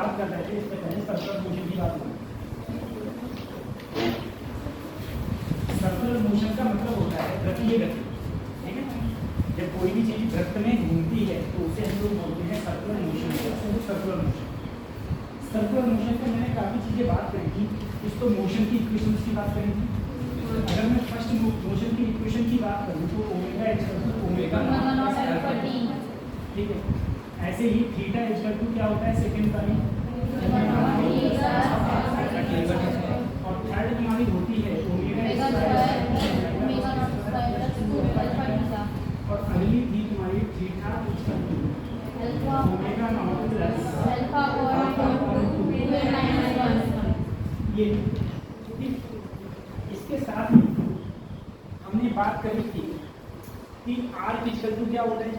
बात कर रहे थे इससे पहले सर्कुलर मोशन की बात करें। सर्कुलर मोशन का मतलब होता है वृत्तीय गति, ठीक है। जब कोई भी चीज वृत्त में घूमती है तो उसे हम लोग बोलते हैं circular motion. Circular motion, circular motion पर मैंने काफ़ी चीज़ें बात करी थी। कुछ तो मोशन की इक्वेशंस की बात करी थी। अगर मैं फर्स्ट मोशन की इक्वेशन की बात करूँ तो ओमेगा इक्वल ओमेगा नॉट, ठीक है। ऐसे ही थीटा इक्वल टू क्या होता है सेकंड का, और थर्ड हमारी होती है ओमेगा, और अगली थी तुम्हारी theta equal to omega nought plus ये। इसके साथ ही हमने बात करी थी कि आर इक्वल टू क्या होता है,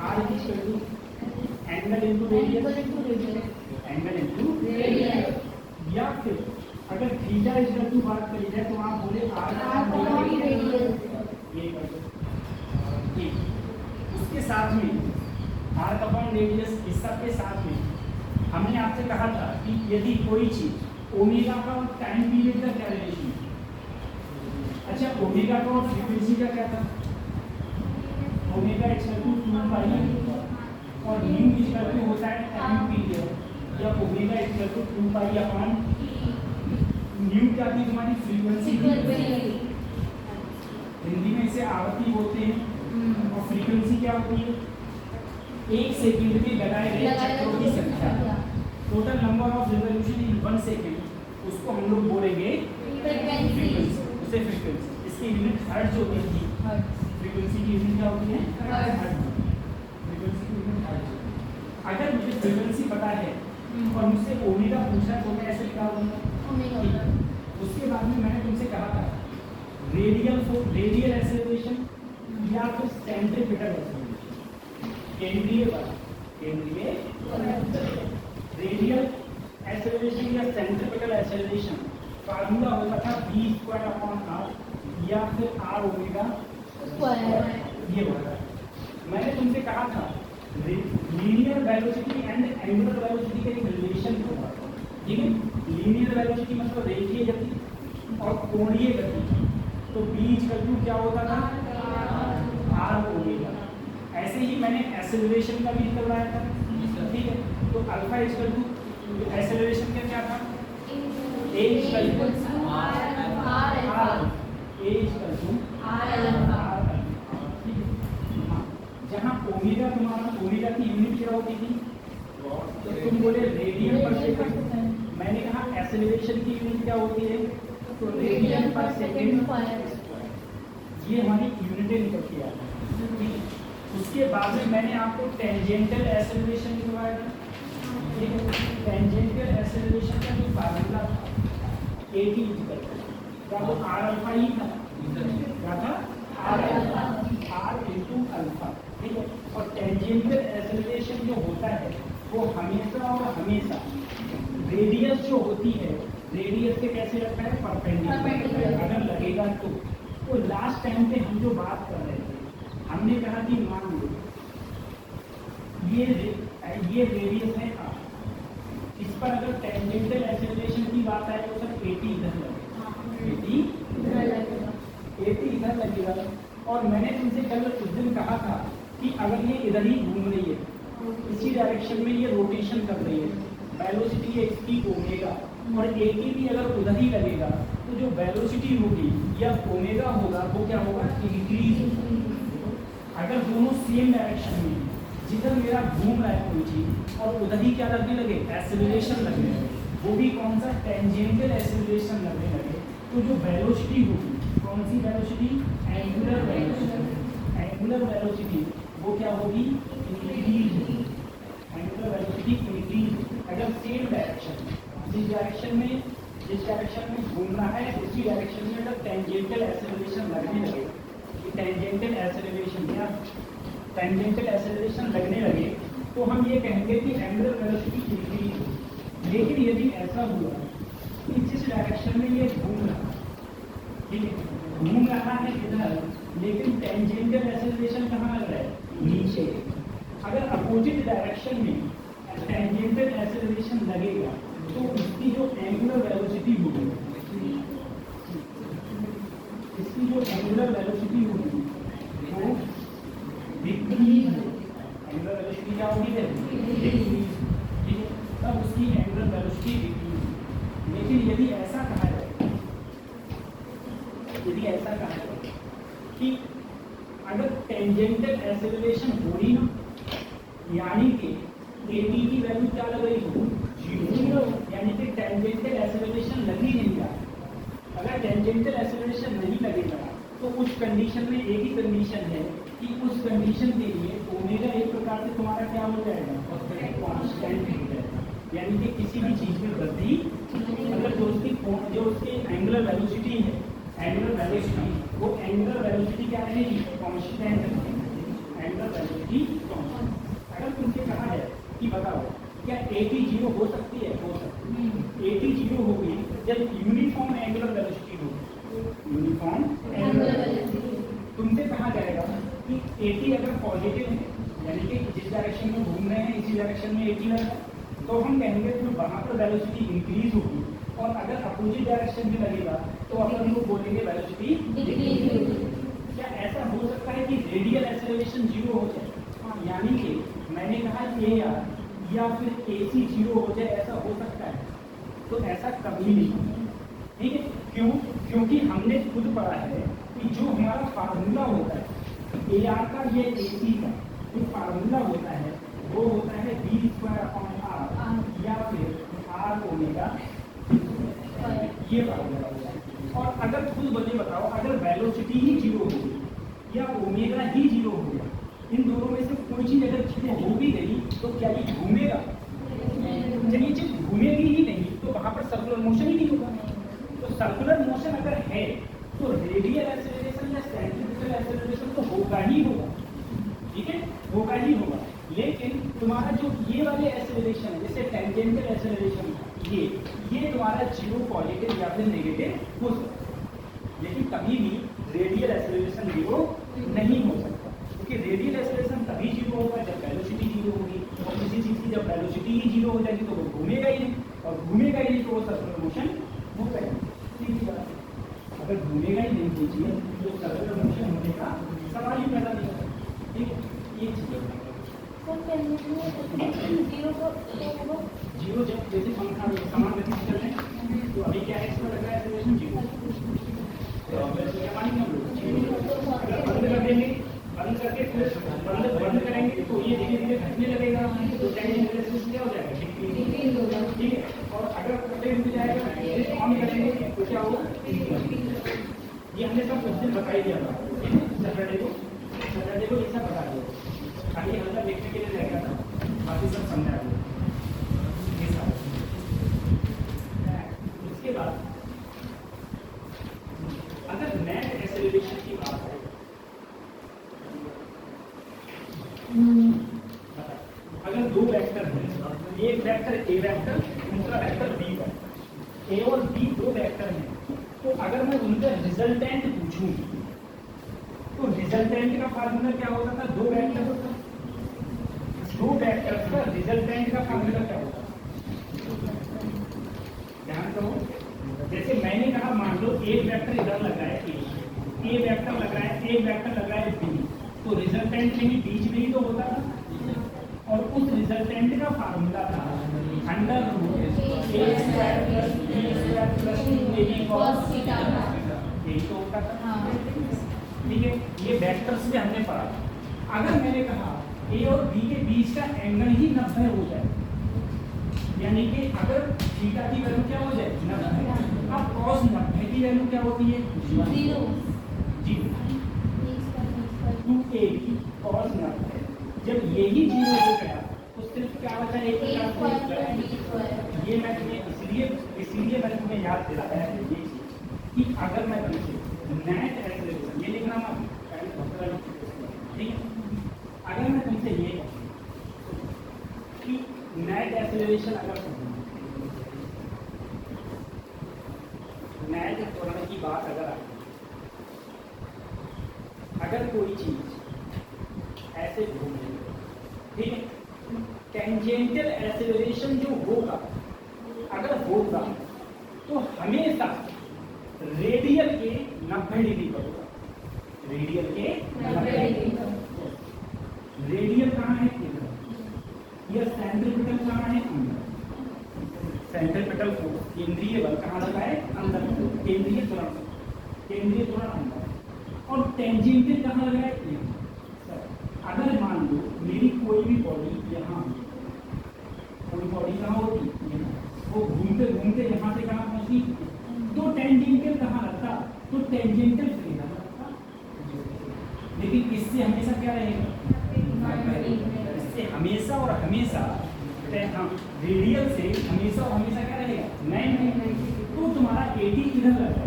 R equal to angle into radius, angle into radius. या फिर अगर थीटा इक्वल टू बात करी जाए तो आप बोले आर ये कर दो, ठीक। उसके साथ में आर अपॉन रेडियस, इस सब के साथ में हमने आपसे कहा था कि यदि कोई चीज ओमेगा का और टाइम पीरियड का क्या रिलेशन है। अच्छा, ओमेगा का और फ्रीक्वेंसी का क्या था, ओमेगा इक्वल टू 2 पाई और न्यू इक्वल टू होता है टाइम पीरियड, या omega equal to 2 pi upon nu क्या थी तुम्हारी फ्रीक्वेंसी, हिंदी में इसे आवृत्ति बोलते हैं। और फ्रीक्वेंसी क्या होती है, एक सेकंड में लगाए गए चक्रों की संख्या, total number of revolution in 1 second, उसको हम लोग बोलेंगे फ्रीक्वेंसी, उसे फ्रीक्वेंसी। इसकी यूनिट हर्ट्ज होती थी, फ्रीक्वेंसी की यूनिट क्या होती है हर्ट्ज, फ्रीक्वेंसी की यूनिट हर्ट्ज। अगर मुझे फ्रीक्वेंसी पता है और मुझसे ओमेगा पूछा तो मैं ऐसे लिखा होगा। उसके बाद में मैंने तुमसे कहा था रेडियल एक्सेलरेशन या फिर सेंट्रीपिटल एक्सेलरेशन, केंद्रीय रेडियल एक्सेलरेशन या सेंट्रीपिटल एक्सेलरेशन फार्मूला होता था v² या फिर r ओमेगा ये होता है। मैंने तुमसे कहा था linear velocity and angular velocity का एक रिलेशन होगा, ठीक है। लीनियर वेलोसिटी मतलब रेखीय गति और कोणीय गति, तो b इक्वल टू क्या होता था r ओमेगा। ऐसे ही मैंने एक्सेलरेशन का भी निकलवाया था, ठीक है। तो अल्फा इक्वल टू एक्सेलरेशन का क्या था, a इक्वल टू जहाँ ओमेगा तुम्हारा ओमेगा की यूनिट क्या होती थी, तो तुम बोले रेडियन पर सेकंड, मैंने कहा एक्सेलरेशन की यूनिट क्या होती है, तो रेडियन पर सेकंड, ये हमारी यूनिटें निकलती है। उसके बाद में मैंने आपको टेंजेंटल एक्सेलरेशन निकलवाया था, ठीक है। टेंजेंटल एक्सेलरेशन का जो फार्मूला था AT इक्वल क्या, वो आर अल्फा ही था, क्या था आर इंटू अल्फा, ठीक है। और टेंजेंटल एक्सेलरेशन जो होता है वो हमेशा और हमेशा रेडियस जो होती है, रेडियस के कैसे रखा है परपेंडिकुलर अगर लगेगा तो लास्ट टाइम पे हम जो बात कर रहे थे हमने कहा कि मान लो ये रेडियस है R, इस पर अगर टेंजेंटल एक्सेलरेशन की बात आए तो सर 80 इधर लगेगा, 80 इधर लगेगा। और मैंने तुमसे कल उस दिन कहा था कि अगर ये इधर ही घूम रही है, इसी डायरेक्शन में ये रोटेशन कर रही है, वेलोसिटी एक्स की ओमेगा और ए की भी अगर उधर ही लगेगा तो जो वेलोसिटी होगी या ओमेगा होगा वो क्या होगा इंक्रीज होगा। अगर दोनों सेम डायरेक्शन में जिधर मेरा घूम रहा है कोई चीज और उधर ही क्या लगने लगे एक्सेलरेशन लगने लगे, वो भी कौन सा टेंजेंटल एक्सेलरेशन लगने लगे, तो जो वेलोसिटी होगी कौन सी velocity angular velocity, angular velocity वो क्या होगी इंक्रीज होगी, एंगुलर वेलोसिटी इंक्रीज। अगर सेम डायरेक्शन जिस डायरेक्शन में घूमना है उसी डायरेक्शन में अगर टेंजेंटल एक्सेलरेशन लगने लगे, टेंजेंटल एक्सेलरेशन या टेंजेंटल एक्सेलरेशन लगने लगे तो हम ये कहेंगे कि एंगुलर वेलोसिटी इंक्रीज हो। लेकिन यदि ऐसा हुआ कि जिस डायरेक्शन में ये घूम रहा है, ठीक है, घूम रहा है इधर, लेकिन टेंजेंटल एक्सेलरेशन कहाँ लग रहा है नीचे, अगर अपोजिट डायरेक्शन में टेंजेंटल टेंजेंटल एक्सेलरेशन लगेगा तो इसकी जो एंगुलर वेलोसिटी होगी, इसकी जो एंगुलर वेलोसिटी होगी वो डिक्रीज, एंगुलर वेलोसिटी क्या होगी? डिक्रीज, ठीक है, तब उसकी एंगुलर वेलोसिटी डिक्रीज। लेकिन यदि ऐसा कहा जाए, यदि ऐसा कहा जाए कि अगर टेंजेंटल एक्सेलरेशन हो रही ना, यानी कि AT की वैल्यू क्या लग रही हो? 0, यानी कि टेंजेंटल एक्सेलरेशन लग ही नहीं रहा। अगर टेंजेंटल एक्सेलरेशन नहीं लगेगा तो उस कंडीशन में एक ही कंडीशन है कि उस कंडीशन के लिए ओमेगा एक प्रकार से तुम्हारा क्या हो जाएगा? कांस्टेंट हो जाएगा, यानी कि किसी भी चीज में वृद्धि, मतलब जो उसकी एंगुलर वेलोसिटी है, एंगुलर वेलोसिटी, वो एंगुलर वेलोसिटी क्या रहेगी? कांस्टेंट रहेगी, एंगुलर वेलोसिटी कांस्टेंट। अगर तुमसे कहा है कि बताओ क्या AT 0 हो सकती है? हो सकती है। AT 0 होगी जब यूनिफॉर्म एंगुलर वेलोसिटी होगी, यूनिफॉर्म एंगुलर वेलोसिटी। तुमसे कहा जाएगा कि AT अगर पॉजिटिव है, यानी कि जिस डायरेक्शन में घूम रहे हैं इसी डायरेक्शन में AT लगा, तो हम कहेंगे कि वहाँ पर वेलोसिटी इंक्रीज होगी, और अगर अपोजिट डायरेक्शन में लगेगा तो अपन लोग बोलेंगे वेलोसिटी डिक्रीज होगी। क्या ऐसा हो सकता है कि रेडियल एक्सेलरेशन 0 हो जाए? यानी कि मैंने कहा AR या फिर AC 0 हो जाए, ऐसा हो सकता है? तो ऐसा कभी नहीं होगा, ठीक है। क्यों? क्योंकि हमने खुद पढ़ा है कि जो हमारा फार्मूला होता है AR का, ये AC का जो फार्मूला होता है वो होता है V²/R या फिर R ओमेगा, ये फार्मूला होता है। और अगर खुद बने बताओ, अगर वेलोसिटी ही 0 होगी या ओमेगा ही 0 होगा, इन दोनों में से कोई चीज अगर 0 हो भी गई तो क्या ये घूमेगा? जब ये चीज घूमेगी ही नहीं तो वहां पर सर्कुलर मोशन ही नहीं होगा। तो सर्कुलर मोशन अगर है तो रेडियल एक्सेलरेशन या सेंट्रीफ्यूगल एक्सेलरेशन तो होगा ही होगा, ठीक है, होगा ही होगा। लेकिन तुम्हारा जो ये वाले एक्सेलरेशन है, जैसे टेंजेंटल एक्सेलरेशन, ये तुम्हारा 0 पॉजिटिव या फिर नेगेटिव हो सकता है, लेकिन कभी भी रेडियल एक्सेलरेशन 0 नहीं हो सकता, क्योंकि रेडियल एक्सेलरेशन तभी 0 होगा जब वेलोसिटी 0 होगी, और किसी चीज की जब वेलोसिटी ही 0 हो जाएगी तो वो घूमेगा ही नहीं, और घूमेगा ही नहीं तो वो सर्कुलर मोशन होगा ही नहीं। सीधी बात है, अगर घूमेगा ही नहीं कोई चीज तो सर्कुलर मोशन होने का सवाल ही पैदा नहीं होता, ठीक है। ये चीज जीरो जब जैसे पंखा समान गति से चल रहे हैं तो अभी क्या है, इसमें लग रहा है एक्सेलरेशन 0, तो क्या मानेंगे हम लोग? अगर बंद कर देंगे, बंद करके फिर बंद करेंगे तो ये धीरे धीरे घटने लगेगा, तो टेंजेंटल एक्सेलरेशन क्या हो जाएगा? डिक्रीज हो जाएगा, ठीक है। और अगर करंट रुक जाएगा, फिर ऑन करेंगे तो क्या होगा? ये हमने सब कुछ दिन बता ही दिया था सैटरडे को ये सब बता दिया, खाली हल्का देखने के लिए रह गया था, बाकी सब समझा दिया। उसके बाद अगर नेट एक्सेलरेशन की बात है, अगर दो वेक्टर हैं, एक वेक्टर A वेक्टर, दूसरा वेक्टर B वेक्टर, A और B दो वेक्टर हैं, तो अगर मैं उनका रिजल्टेंट पूछूं तो रिजल्टेंट का फार्मूला क्या होता था? दो वेक्टर का रिजल्टेंट का फार्मूला क्या होता? ध्यान करो, जैसे मैंने कहा मान लो एक वेक्टर इधर लग रहा है A वेक्टर लग रहा है, एक वेक्टर लग रहा है B, तो रिजल्टेंट में ही बीच में ही तो होता था, और उस रिजल्टेंट का फार्मूला था √A² + B² + 2AB cos theta, यही तो होता था, ठीक है। ये वेक्टर्स में हमने पढ़ा। अगर मैंने कहा A और B के बीच का एंगल ही 90 हो जाए, यानी कि अगर थीटा की वैल्यू क्या हो जाए? 90, अब cos 90 की वैल्यू क्या होती है? 0, 2AB cos 90, जब यही 0 हो गया तो सिर्फ क्या बचा? एक ये मैं तुम्हें इसलिए मैंने तुम्हें याद दिलाया है ये चीज कि अगर मैं तुमसे नेट एक्सेलरेशन, ये लिखना मत, ठीक है, अगर मैं तुमसे ये कहूं कि नेट एक्सेलरेशन अगर नेट तोड़ने की बात अगर आए, अगर कोई चीज ऐसे घूम रही है, ठीक है, टेंजेंटल एक्सेलरेशन जो होगा, अगर होगा तो हमेशा रेडियल के 90 डिग्री पर होगा। रेडियल के 90 डिग्री पर। रेडियल कहाँ है? इधर। यह सेंट्रीपिटल कहाँ है? अंदर। सेंट्रीपिटल फोर्स, केंद्रीय बल कहाँ लगा है? अंदर। केंद्रीय त्वरण, केंद्रीय त्वरण अंदर। और टेंजेंटल कहाँ लगा है? यहाँ। अगर मान लो मेरी कोई भी बॉडी यहाँ, कोई बॉडी कहाँ होती? यहाँ। वो घूमते घूमते यहाँ से कहाँ पहुँची? तो टेंजेंटल कहाँ लगता? तो टेंजेंटल से इधर लगता। लेकिन इससे हमेशा क्या रहेगा? इससे हमेशा और हमेशा, हाँ, रेडियल से हमेशा और हमेशा क्या रहेगा? 90। तो तुम्हारा 80 इधर लगता।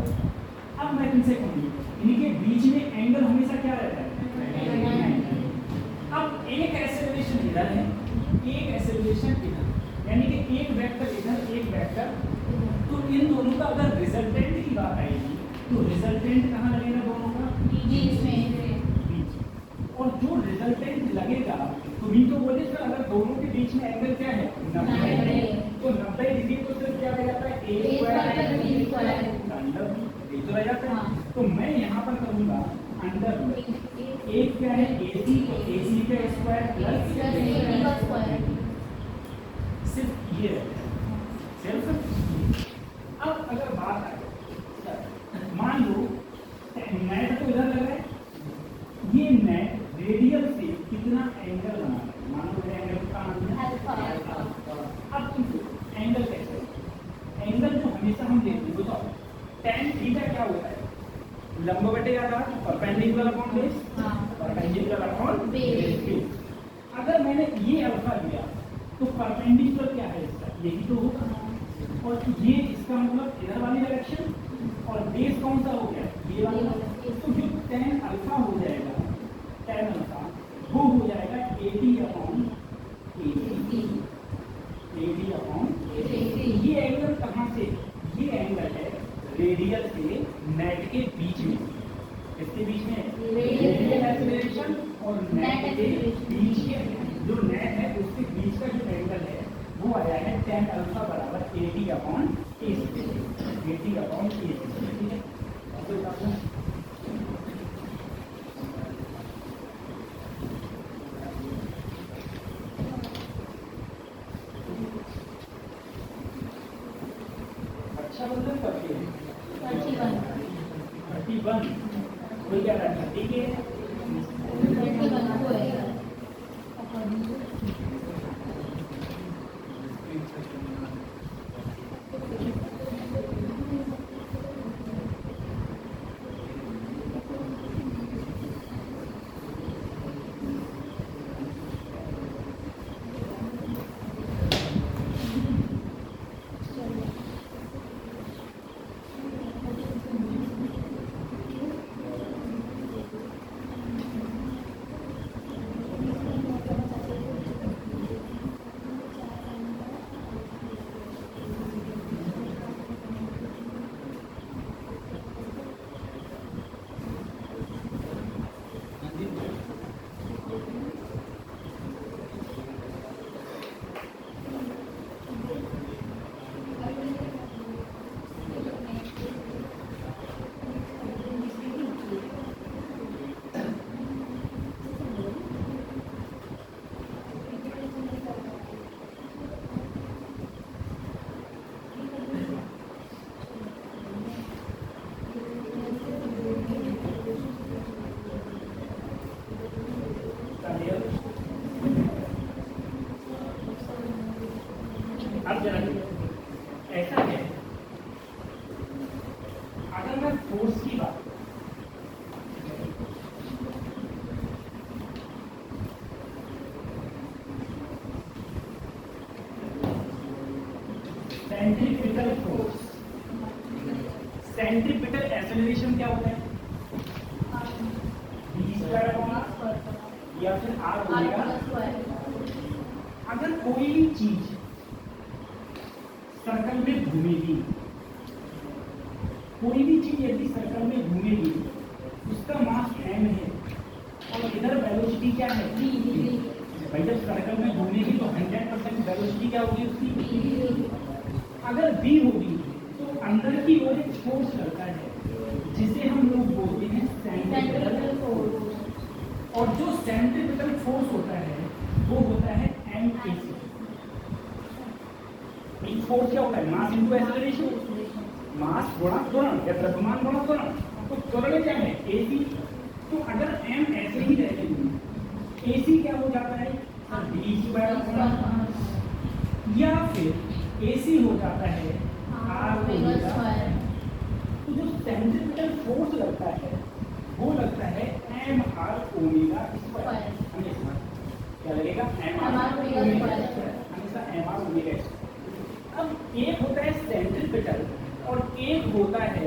अब मैं तुमसे कहूँगी इनके बीच में एंगल हमेशा क्या रहता है? 90। अब एक एक्सेलरेशन इधर है, एक एक्सेलरेशन इधर, यानी कि एक वेक्टर इधर, एक वेक्टर। तो इन दोनों का अगर रिजल्टेंट की बात आएगी तो रिजल्टेंट कहाँ लगेगा? दोनों का बीच में। और जो रिजल्टेंट लगेगा, तुम्ही तो बोले सर अगर दोनों के बीच में एंगल क्या है? 90। तो 90 डिग्री को सिर्फ क्या रह जाता है? a स्क्वायर b स्क्वायर तो रह जाता है। तो मैं यहाँ पर करूँगा अंडर एक क्या है? AC का स्क्वायर प्लस AC का स्क्वायर। सिर्फ ये सिर्फ। अब अगर बात आए, मान लो नेट तो इधर लगा है, ये नेट रेडियल से कितना एंगल बना है? मान लो मेरा एंगल का अब तुम एंगल कैसे? एंगल जो हमेशा हम देखते हैं, बताओ tan थीटा क्या होता है? लंब बटे आधार, perpendicular upon base, perpendicular upon base. अगर मैंने ये अल्फा लिया तो परपेंडिकुलर क्या है इसका? यही तो होगा। और ये इसका मतलब इधर वाली डायरेक्शन, और बेस कौन सा हो गया? ये वाला। तो जो tan अल्फा हो जाएगा, tan अल्फा वो हो जाएगा 80 अपॉन 80। ये एंगल कहाँ से? ये एंगल है रेडियल से नेट के बीच में। इसके बीच में रेडियल एक्सेलरेशन और नेट के बीच के, जो नेट है उसके बीच का जो एंगल है वो आया है tan अल्फा बराबर 80 अपॉन 80। 80 अपॉन 80। ठीक है। अच्छा मतलब 31 कोई क्या रहा है? ठीक है। अब जरा ऐसा है, अगर मैं फोर्स की बात, सेंट्रीपिटल फोर्स, सेंट्रीपिटल एक्सेलरेशन क्या होता है? v स्क्वायर अपॉन या फिर r ओमेगा। अगर कोई भी चीज सर्कल में घूमेगी, कोई भी चीज यदि सर्कल में घूमेगी, उसका मास m है और इधर वेलोसिटी क्या है? v। भाई जब सर्कल में घूमेगी तो 100% वेलोसिटी क्या होगी उसकी, अगर बी होगी तो अंदर की ओर एक फोर्स लगता है जिसे हम लोग बोलते हैं सेंट्रीपिटल फोर्स, और जो सेंट्रीपिटल फोर्स होता है वो होता है एमएसी। फोर्स क्या होता है, मास इनटू एक्सेलरेशन, मास गुणा त्वरण या द्रव्यमान गुणा त्वरण, तो त्वरण क्या है एसी। तो अगर एम ऐसे ही रहते एसी क्या हो जाता है बी स्क्वायर, या फिर एसी हो जाता है आर ओमेगा। तो जो सेंट्रीपिटल फोर्स लगता है वो लगता है एम आर ओमेगा स्क्वायर, हमेशा क्या लगेगा एम आर ओमेगा स्क्वायर, हमेशा एम आर ओमेगा स्क्वायर। अब एक होता है सेंट्रीपिटल और एक होता है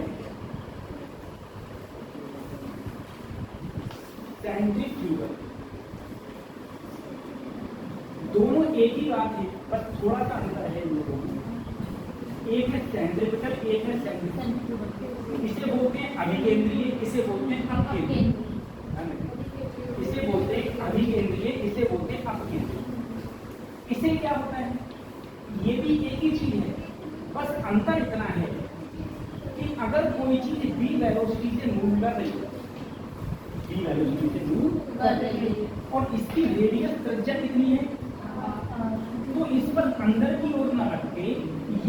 सेंट्रीफ्यूगल। दोनों एक ही बात है बस थोड़ा सा अंतर है इन लोगों में। एक है सेंट्रीपिटल, एक है सेंट्रीफ्यूगल। इसे बोलते हैं अभिकेंद्रीय, इसे बोलते हैं अपकेंद्रीय। इसे बोलते हैं अभिकेंद्रीय, इसे बोलते हैं अपकेंद्रीय। इसे क्या होता है, ये भी एक ही चीज है, बस अंतर इतना है कि अगर कोई चीज बी वेलोसिटी से मूव कर रही है, बी वेलोसिटी से मूव कर रही है और इसकी रेडियस त्रिज्या कितनी है, तो इस पर अंदर की ओर न रख के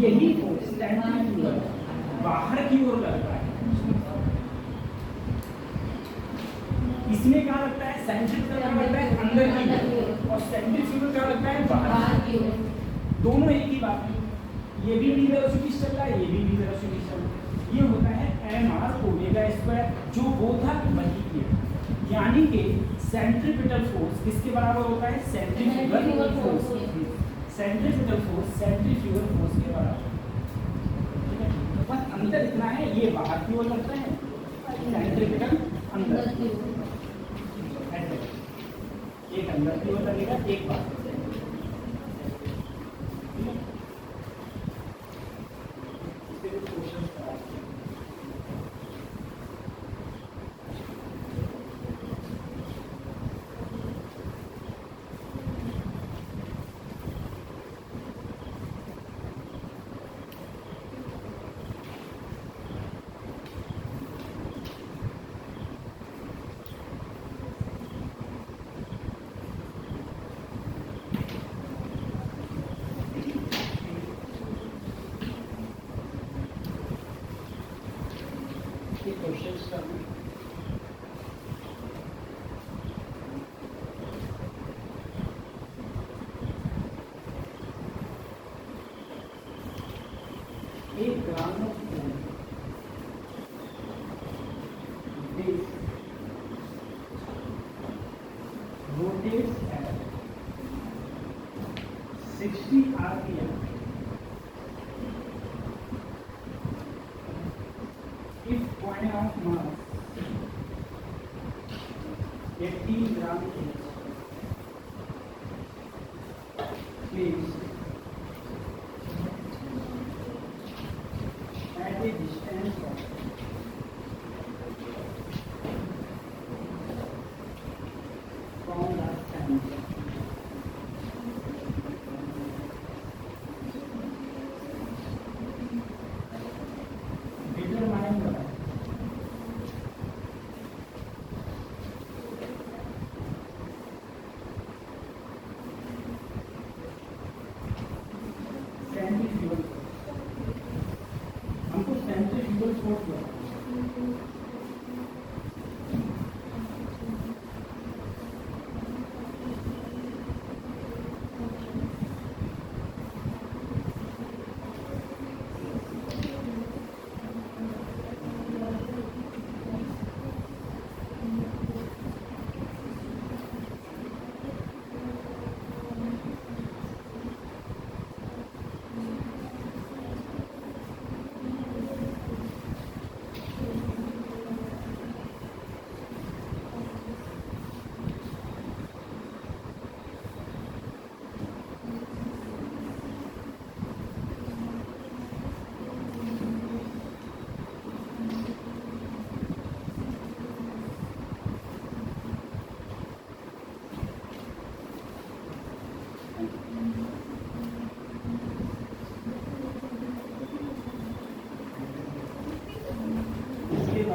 यही फोर्स सेंट्रीफ्यूगल बाहर की ओर लगता है। इसमें क्या लगता है, सेंट्रीफ्यूगल क्या लगता है अंदर की ओर और सेंट्रीफ्यूगल क्या लगता है बाहर की ओर। दोनों एक ही बात है, ये भी बी वेलोसिटी चल रहा है, ये भी बी वेलोसिटी चल रहा है। ये होता है एम आर ओमेगा स्क्वायर, जो वो था वही किया, यानी कि सेंट्रीपिटल फोर्स किसके बराबर होता है, centrifugal force. Centripetal force centrifugal force के बराबर। ठीक है, बस अंतर इतना है, ये बाहर की ओर लगता है, सेंट्रीपिटल अंदर की ओर। एक अंदर की ओर लगेगा, एक बाहर। क्वेश्चंस करना एक gram of rotates at 60 rpm if point of mass 18 gram is placed at a distance of from the center. Determine the centrifugal, हमको सेंट्रीफ्यूगल फोर्स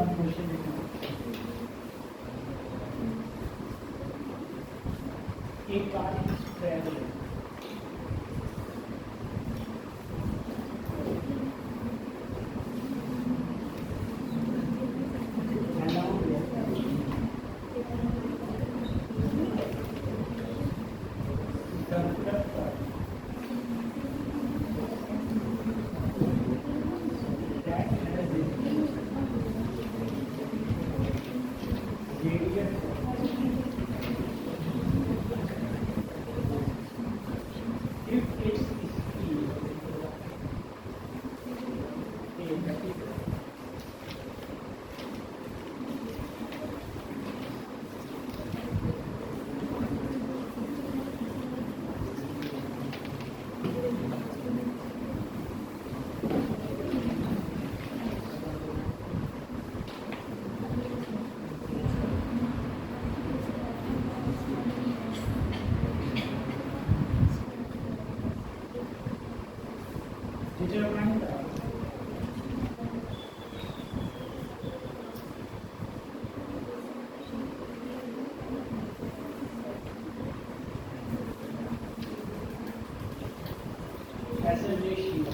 आप क्वेश्चन देखना, एक कार ट्रैवल acceleration.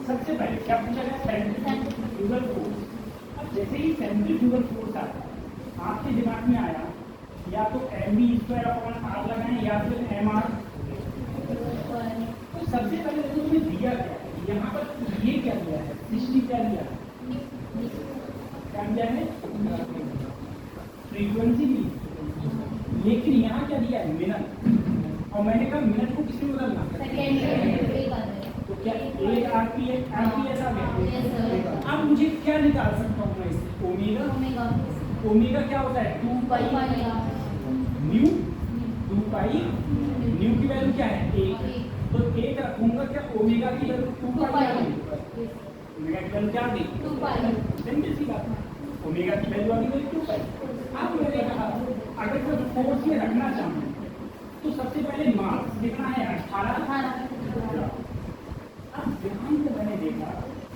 सबसे पहले क्या पूछा गया? Centrifugal force. अब जैसे ही सेंट्रीफ्यूगल फोर्स आता है, आपके दिमाग में आया या तो mv²/r लगाएं या फिर mr। तो सबसे पहले देखो तुम्हें दिया क्या है, यहाँ पर ये क्या दिया है, 60 क्या दिया है, क्या दिया है, फ्रीक्वेंसी दी, लेकिन यहाँ क्या दिया है, मिनट। और मैंने कहा मिनट को किसमें बदलना, तो क्या एक आरपीएस आ गया। अब मुझे क्या निकाल सकता हूँ मैं इससे, ओमेगा। ओमेगा क्या होता है, 2 पाई न्यू। 2 पाई न्यू की वैल्यू क्या है, 1। तो 1 रखूंगा, क्या ओमेगा की वैल्यू 2 पाई, ओमेगा की वैल्यू क्या आ गई, 2 पाई। सिंपल सी बात, ओमेगा की वैल्यू आ गई 2 पाई। अब मैंने कहा अगर मैं फोर्स में रखना चाहूँ तो सबसे पहले मास कितना है, 18। अब ध्यान से मैंने देखा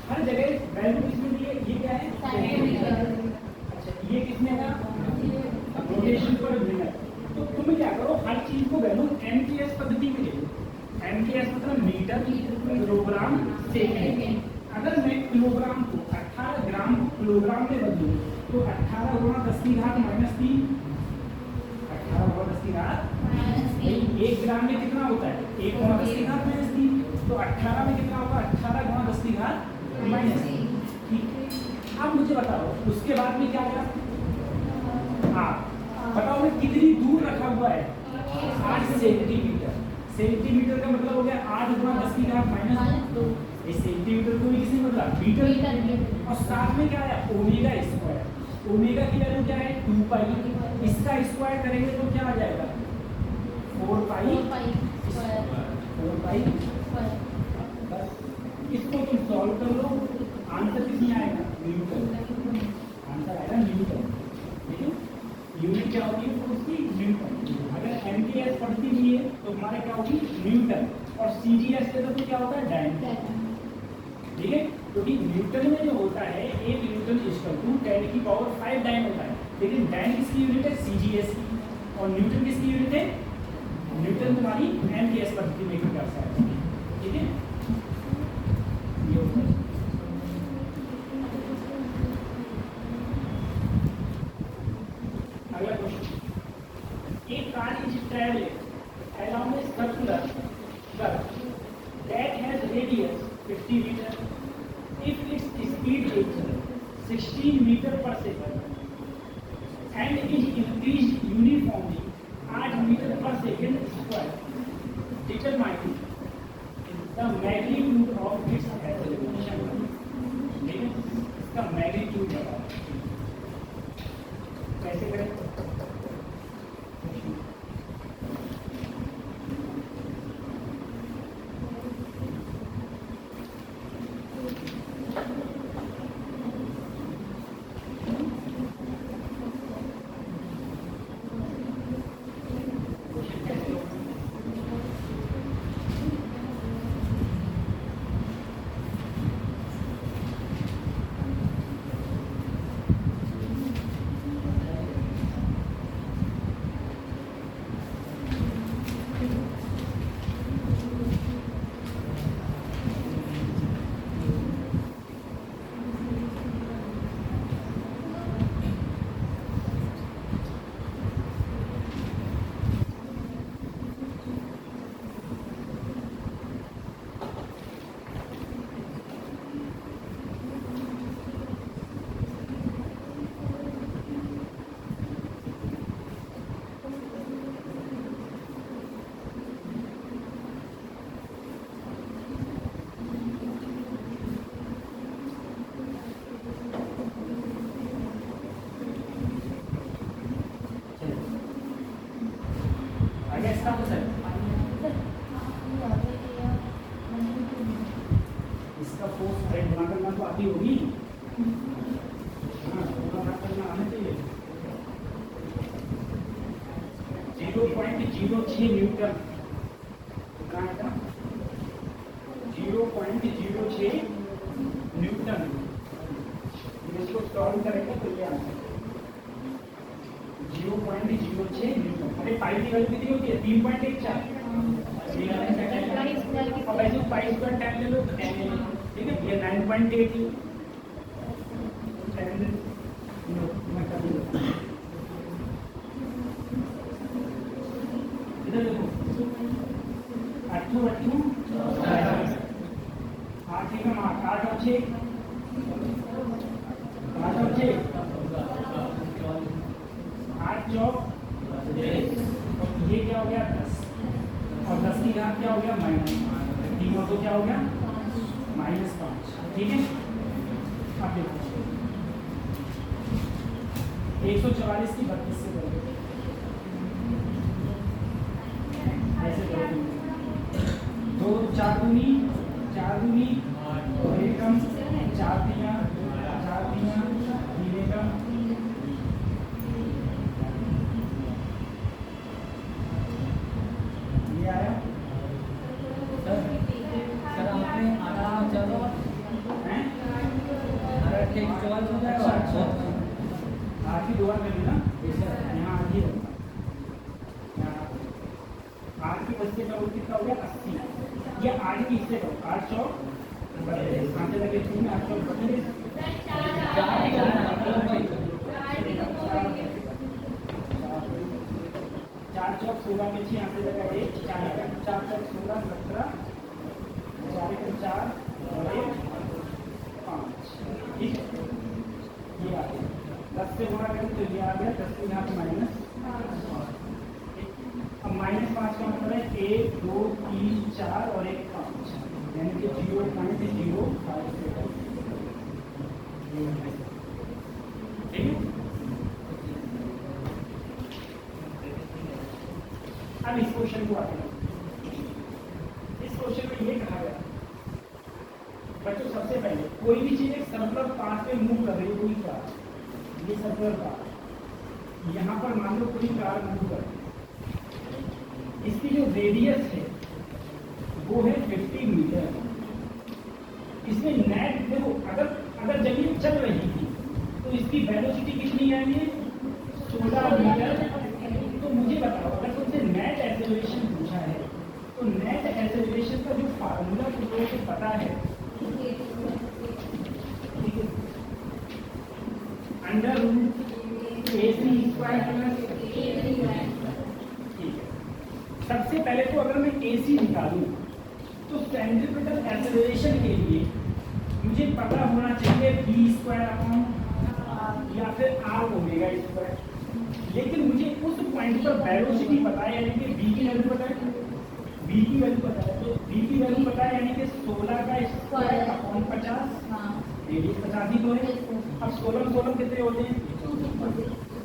हर जगह वैल्यू किसमें दी है, ये क्या है, सेंटीमीटर। अच्छा ये किसमें था, रोटेशन पर मिनट। तो तुम क्या करो, हर चीज को वैल्यू एमकेएस पद्धति में ले लो। एमकेएस मतलब मीटर किलोग्राम सेकेंड। अगर मैं किलोग्राम को 18 ग्राम को किलोग्राम में बदलूं तो 18 गुणा 10 की घात -3, 18 गुणा 10 की घात -3। 1 ग्राम में कितना होता है, 1 गुणा 10 की घात -3। तो 18 में कितना होगा, 18 गुणा 10 की घात -3। ठीक है, अब मुझे बताओ उसके बाद में क्या आया, बताओ मैं कितनी दूर रखा हुआ है, 8 सेंटीमीटर। सेंटीमीटर का मतलब हो गया 8 गुणा 10 की घात -2। इस सेंटीमीटर को भी किसने बदला, मीटर, और साथ में क्या है ओमेगा स्क्वायर। ओमेगा की वैल्यू क्या है 2 पाई, इसका स्क्वायर करेंगे तो क्या आ जाएगा 4 पाई स्क्वायर। इसको तुम सॉल्व कर लो, आंसर कितनी आएगा न्यूटन, आंसर आएगा न्यूटन। ठीक है, यूनिट क्या होती है फोर्स की, न्यूटन। अगर एमटीएस पढ़ती भी है तो हमारा क्या होगी न्यूटन, और सीजीएस के तो क्या होता है डायन। ठीक है, क्योंकि न्यूटन में जो होता है 1 न्यूटन इक्वल टू 10 की पावर 5 डायन होता है, लेकिन डायन किसकी यूनिट है सीजीएस की, और न्यूटन किसकी यूनिट है, न्यूटन तुम्हारी एमटीएस पद्धति में भी करता है। ठीक है, ये होता है। अगला क्वेश्चन, एक car is travelling along a circular curve that has radius 50 meter. If its speed is 16 meter per second and is increased uniformly 8 meter per second square, determine the magnitude of its acceleration. इसका magnitude बताओ कैसे करें। इसका force height बना करना तो आती होगी, हाँ करना आना चाहिए। 0.06 न्यूटन, कितना आएगा 0.06 न्यूटन। इसको सॉल्व करेंगे तो ये आंसर 0.06 न्यूटन। अरे पाई की वैल्यू कितनी होती है 3.14। अब ऐसे पाई स्क्वायर टाइम ले लो तो 10 ले लो, ठीक है, ये 9.8 मैं कर दूंगा। इधर देखो 8 का मार्क 8 और 6 8 चौक, ये क्या हो गया 10, और 10 की घात क्या हो गया माइनस, 3 और 2 क्या हो गया -5। ठीक है, अब देखो 144 की 32 से करोगे, ऐसे करोगे 2 4 दूनी 2 एकम 4 3 एकम, ये आया सर आपने आधा चलो हैं, ठीक 14 हो जाएगा। आधी दुआ कर लेना, यहाँ आधी होगा, आठ की 25 का रूप कितना हो गया 80, ये 8 की इससे करो 8 चौक 32, आते लगे 3 8 चौक 32, 4 चौक 16 के 6 आते लगा 1 4 चौक 16 17 4 के 4 और 1 5। ठीक है, ये आ गया 10 से गुणा करें तो ये आ गया 10 की घात माइनस। अब -5 का मतलब है 1 2 3 4 और 1 5, यानी कि 0.05 से कम। ठीक है। अब इस क्वेश्चन को आगे, इस क्वेश्चन में ये कहा गया बच्चों, सबसे पहले कोई भी चीज एक सर्कुलर पाथ पे मूव कर रही है, कोई कार, ये सर्कुलर पाथ, यहाँ पर मान लो कोई कार मूव कर रही है, इसकी जो रेडियस है वो है 50 मीटर। इसमें नेट देखो, अगर जब ये चल रही थी तो इसकी वेलोसिटी कितनी आएगी, 16 मीटर। तो मुझे बताओ, अगर तुमसे नेट एक्सेलरेशन पूछा है तो नेट एक्सेलरेशन का जो फार्मूला तुम लोगों को पता है, ठीक है, under root AC square plus, ठीक है। सबसे पहले तो अगर मैं AC निकालूं तो सेंट्रीपिटल एक्सेलरेशन के लिए मुझे पता होना चाहिए v स्क्वायर अपॉन या फिर r ओमेगा स्क्वायर। लेकिन मुझे उस पॉइंट पर वेलोसिटी पता है, यानी कि v की वैल्यू पता है, v की वैल्यू पता है, तो v की वैल्यू पता है, यानी कि 16 का स्क्वायर अपॉन 50, रेडियस 50 ही तो है। अब 16 कितने होते हैं,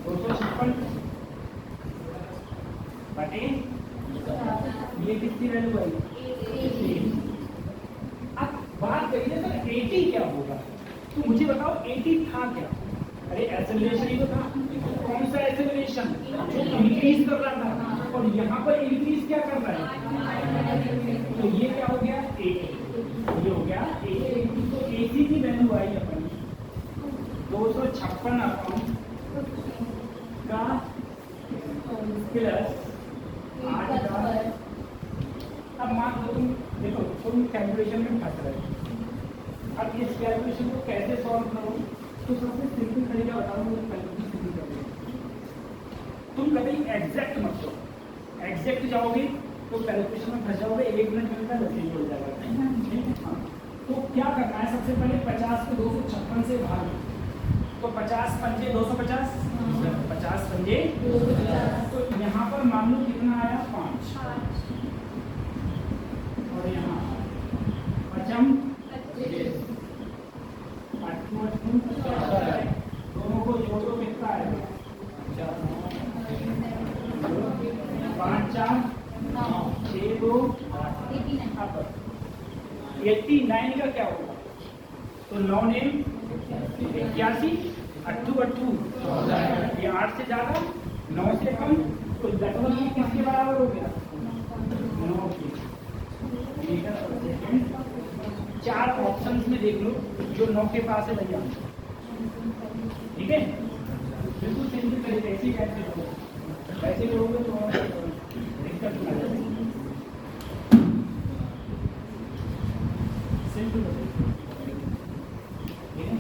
256 बटे ये कितनी वैल्यू आई, अब बात करिए सर 80 क्या होगा, तो मुझे बताओ 80 था क्या। अरे एक्सेलरेशन ही तो था, कौन सा एक्सेलरेशन, जो इंक्रीज कर रहा था, और यहाँ पर इंक्रीज क्या कर रहा है, तो ये क्या हो गया 80, ये हो गया 80। तो 80 की वैल्यू आई अपनी 256 अपॉन का प्लस 8 का। अब मान लो तुम देखो, तुम कैलकुलेशन में फंस रहे हो, अब इस कैलकुलेशन को कैसे सॉल्व करो, तो सबसे सिंपल तरीका बताऊंगा, कैलकुलेशन कर दो। तुम कभी एग्जैक्ट मत करो, एग्जैक्ट जाओगे तो कैलकुलेशन में फंस जाओगे, 1 मिनट मिलता है चेंज हो जाएगा। हाँ, तो क्या करना है, सबसे पहले 50 को 256 से भाग, तो 50 पंजे 250, 50 पंजे 250, तो यहाँ पर मान लो कितना आया 5, और यहाँ 55, दोनों को जोड़ो कितना आएगा, 5 4 6 2 89 का क्या होगा, तो 9 9 81, 8 8 ये 8 से ज्यादा 9 से कम, तो लगभग ये किसके बराबर हो गया, 9 के। 4 ऑप्शंस में देख लो जो 9 के पास है भैया, ठीक है, बिल्कुल सिंपल तरीके ऐसे कैसे करोगे, ऐसे करोगे तो दिक्कत ना जाएगी, सिंपल ठीक है।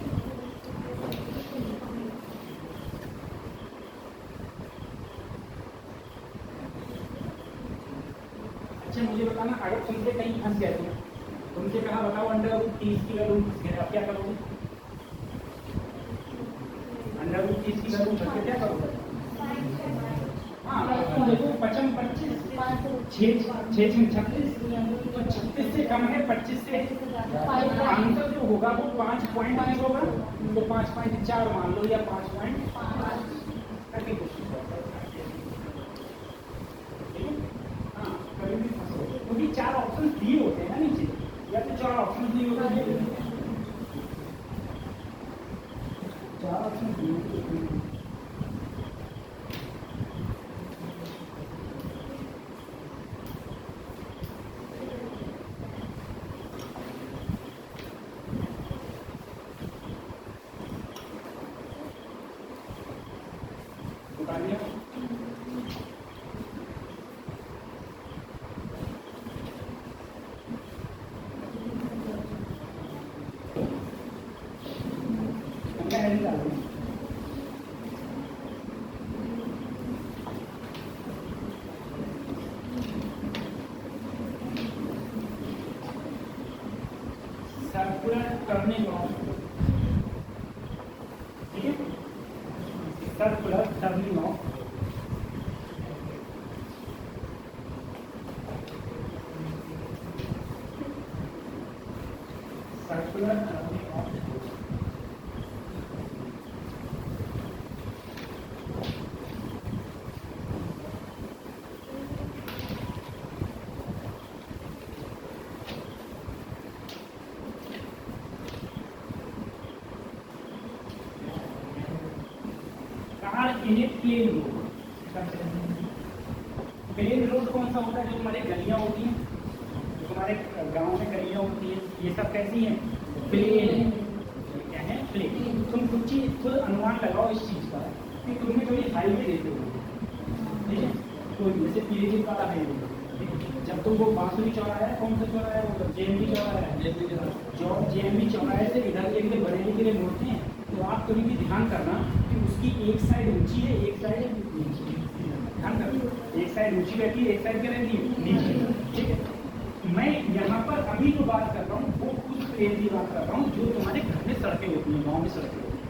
अच्छा मुझे बताना, अगर तुमसे कहीं फंस गए, तुमसे कहा बताओ अंडर रूट 30 की वैल्यू फंस गए, अब क्या करोगे, अंडर रूट 30 की वैल्यू फंस गए क्या करोगे, हाँ तो देखो 55 25 6 6 36, तो 36 से कम है, 25 से आंसर जो होगा वो 5.5 होगा, तो 5.4 मान लो या 5.5 करके कोशिश करो, हाँ कभी भी फंसो, क्योंकि 4 ऑप्शन दिए होते हैं ना नीचे, या तो 4 ऑप्शन दिए होते हैं, 4 ऑप्शन दिए होते हैं। सर्कुलर टर्निंग ऑफ, ठीक है, circular turning of R in a plain road. Plain road कौन सा होता है? जो हमारे गलियां होती हैं, जो हमारे गांव में गलियां होती हैं, ये सब कैसी हैं? प्लेन। क्या है? प्लेन। तुम खुद अनुमान लगाओ इस चीज का कि तुमने जो ये हाईवे देते हो, ठीक है, तो जैसे पीलीभीत वाला हाईवे, जब तुम वो बांसुरी चौराहा है, कौन सा चौराहा है वो? जेएमबी चौराहा है। जो जेएमबी चौराहे से इधर के लिए बरेली के लिए मुड़ते हैं, तो आप कभी भी ध्यान करना कि उसकी एक साइड ऊंची है, एक साइड नीची है। ध्यान करना, एक साइड ऊंची रहती है, एक साइड क्या रहती है? नीचे। ठीक है, मैं यहाँ पर अभी जो बात कर रहा हूँ वो उस प्लेन की बात कर रहा हूँ जो तुम्हारे घर में सड़कें होती हैं, गाँव में सड़कें होती हैं।